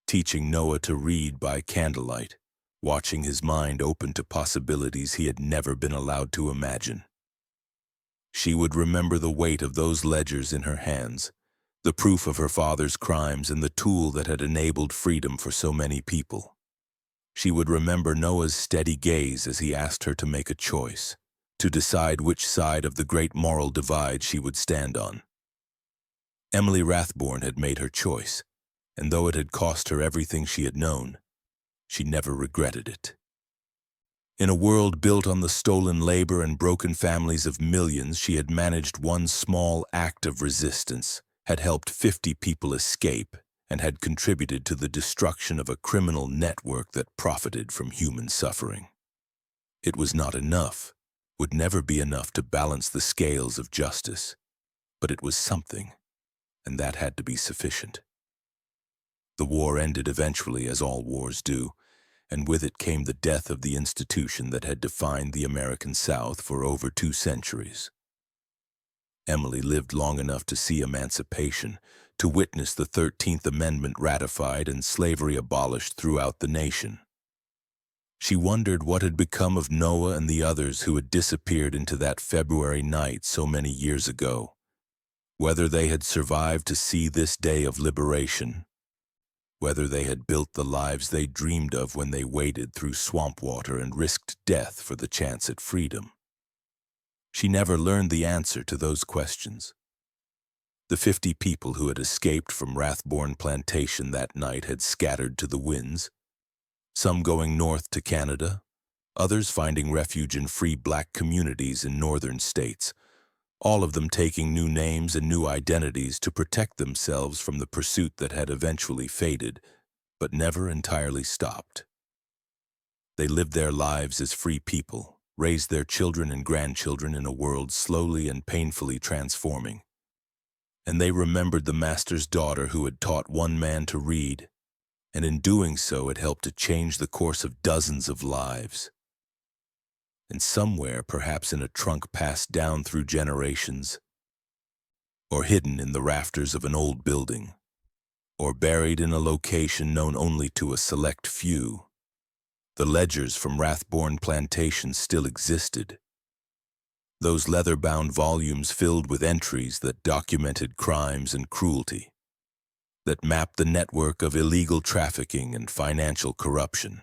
Speaker 1: teaching Noah to read by candlelight, watching his mind open to possibilities he had never been allowed to imagine. She would remember the weight of those ledgers in her hands, the proof of her father's crimes and the tool that had enabled freedom for so many people. She would remember Noah's steady gaze as he asked her to make a choice, to decide which side of the great moral divide she would stand on. Emily Rathborne had made her choice, and though it had cost her everything she had known, she never regretted it. In a world built on the stolen labor and broken families of millions, she had managed one small act of resistance, had helped 50 people escape, and had contributed to the destruction of a criminal network that profited from human suffering. It was not enough, would never be enough to balance the scales of justice, but it was something, and that had to be sufficient. The war ended eventually, as all wars do, and with it came the death of the institution that had defined the American South for over 2 centuries. Emily lived long enough to see emancipation, to witness the 13th Amendment ratified and slavery abolished throughout the nation. She wondered what had become of Noah and the others who had disappeared into that February night so many years ago, whether they had survived to see this day of liberation, whether they had built the lives they dreamed of when they waded through swamp water and risked death for the chance at freedom. She never learned the answer to those questions. The 50 people who had escaped from Rathborne plantation that night had scattered to the winds, some going north to Canada, others finding refuge in free black communities in northern states, all of them taking new names and new identities to protect themselves from the pursuit that had eventually faded, but never entirely stopped. They lived their lives as free people, raised their children and grandchildren in a world slowly and painfully transforming. And they remembered the master's daughter who had taught one man to read, and in doing so had helped to change the course of dozens of lives. And somewhere, perhaps in a trunk passed down through generations, or hidden in the rafters of an old building, or buried in a location known only to a select few, the ledgers from Rathborne plantation still existed. Those leather-bound volumes filled with entries that documented crimes and cruelty, that mapped the network of illegal trafficking and financial corruption,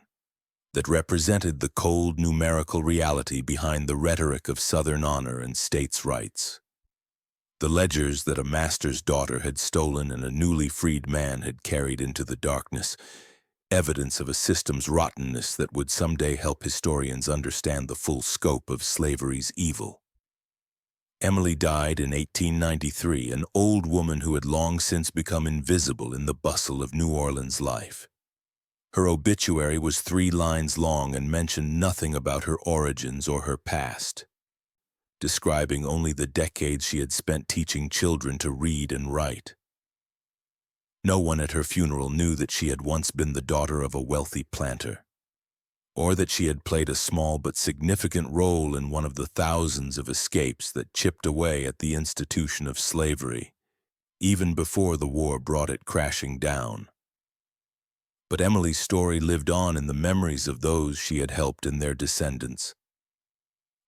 Speaker 1: that represented the cold numerical reality behind the rhetoric of Southern honor and states' rights. The ledgers that a master's daughter had stolen and a newly freed man had carried into the darkness, evidence of a system's rottenness that would someday help historians understand the full scope of slavery's evil. Emily died in 1893, an old woman who had long since become invisible in the bustle of New Orleans life. Her obituary was 3 lines long and mentioned nothing about her origins or her past, describing only the decades she had spent teaching children to read and write. No one at her funeral knew that she had once been the daughter of a wealthy planter. or that she had played a small but significant role in one of the thousands of escapes that chipped away at the institution of slavery, even before the war brought it crashing down. But Emily's story lived on in the memories of those she had helped and their descendants,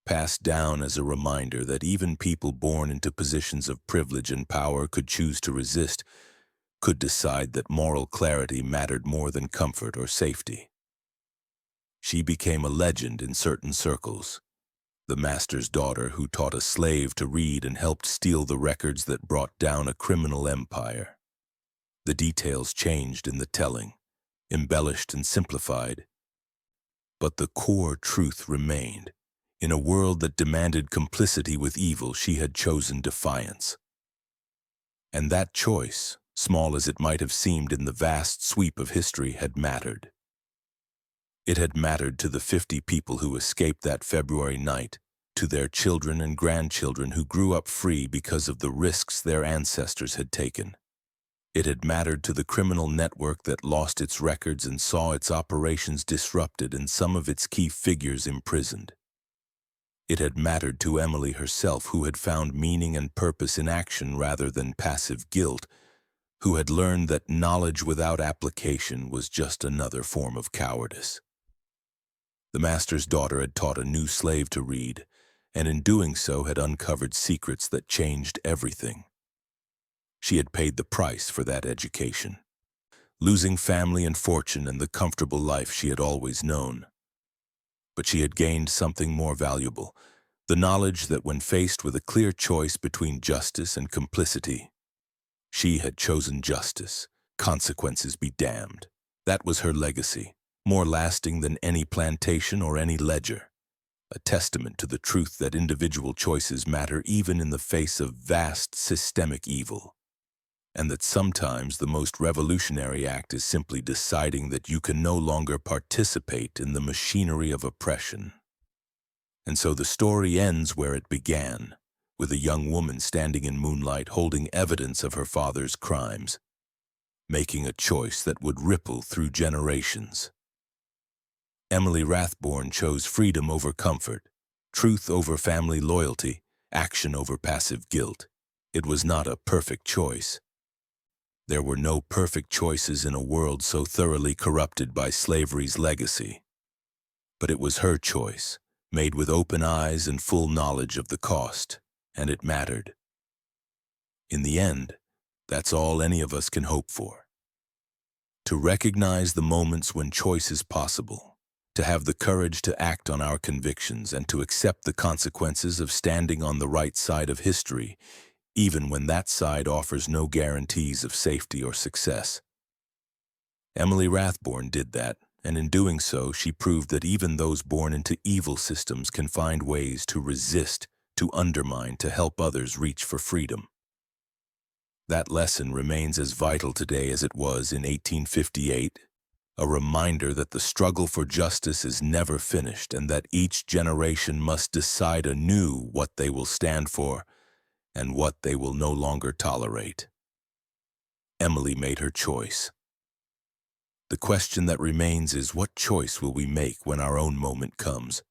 Speaker 1: passed down as a reminder that even people born into positions of privilege and power could choose to resist, could decide that moral clarity mattered more than comfort or safety. She became a legend in certain circles, the master's daughter who taught a slave to read and helped steal the records that brought down a criminal empire. The details changed in the telling, embellished and simplified, but the core truth remained. In a world that demanded complicity with evil, she had chosen defiance. And that choice, small as it might have seemed in the vast sweep of history, had mattered. It had mattered to the 50 people who escaped that February night, to their children and grandchildren who grew up free because of the risks their ancestors had taken. It had mattered to the criminal network that lost its records and saw its operations disrupted and some of its key figures imprisoned. It had mattered to Emily herself, who had found meaning and purpose in action rather than passive guilt, who had learned that knowledge without application was just another form of cowardice. The master's daughter had taught a new slave to read, and in doing so had uncovered secrets that changed everything. She had paid the price for that education, losing family and fortune and the comfortable life she had always known. But she had gained something more valuable, the knowledge that when faced with a clear choice between justice and complicity, she had chosen justice. Consequences be damned. That was her legacy, more lasting than any plantation or any ledger, a testament to the truth that individual choices matter even in the face of vast systemic evil, and that sometimes the most revolutionary act is simply deciding that you can no longer participate in the machinery of oppression. And so the story ends where it began, with a young woman standing in moonlight holding evidence of her father's crimes, making a choice that would ripple through generations. Emily Rathborne chose freedom over comfort, truth over family loyalty, action over passive guilt. It was not a perfect choice. There were no perfect choices in a world so thoroughly corrupted by slavery's legacy. But it was her choice, made with open eyes and full knowledge of the cost, and it mattered. In the end, that's all any of us can hope for. To recognize the moments when choice is possible, to have the courage to act on our convictions, and to accept the consequences of standing on the right side of history, even when that side offers no guarantees of safety or success. Emily Rathborne did that, and in doing so, she proved that even those born into evil systems can find ways to resist, to undermine, to help others reach for freedom. That lesson remains as vital today as it was in 1858, a reminder that the struggle for justice is never finished and that each generation must decide anew what they will stand for and what they will no longer tolerate. Emily made her choice. The question that remains is, what choice will we make when our own moment comes?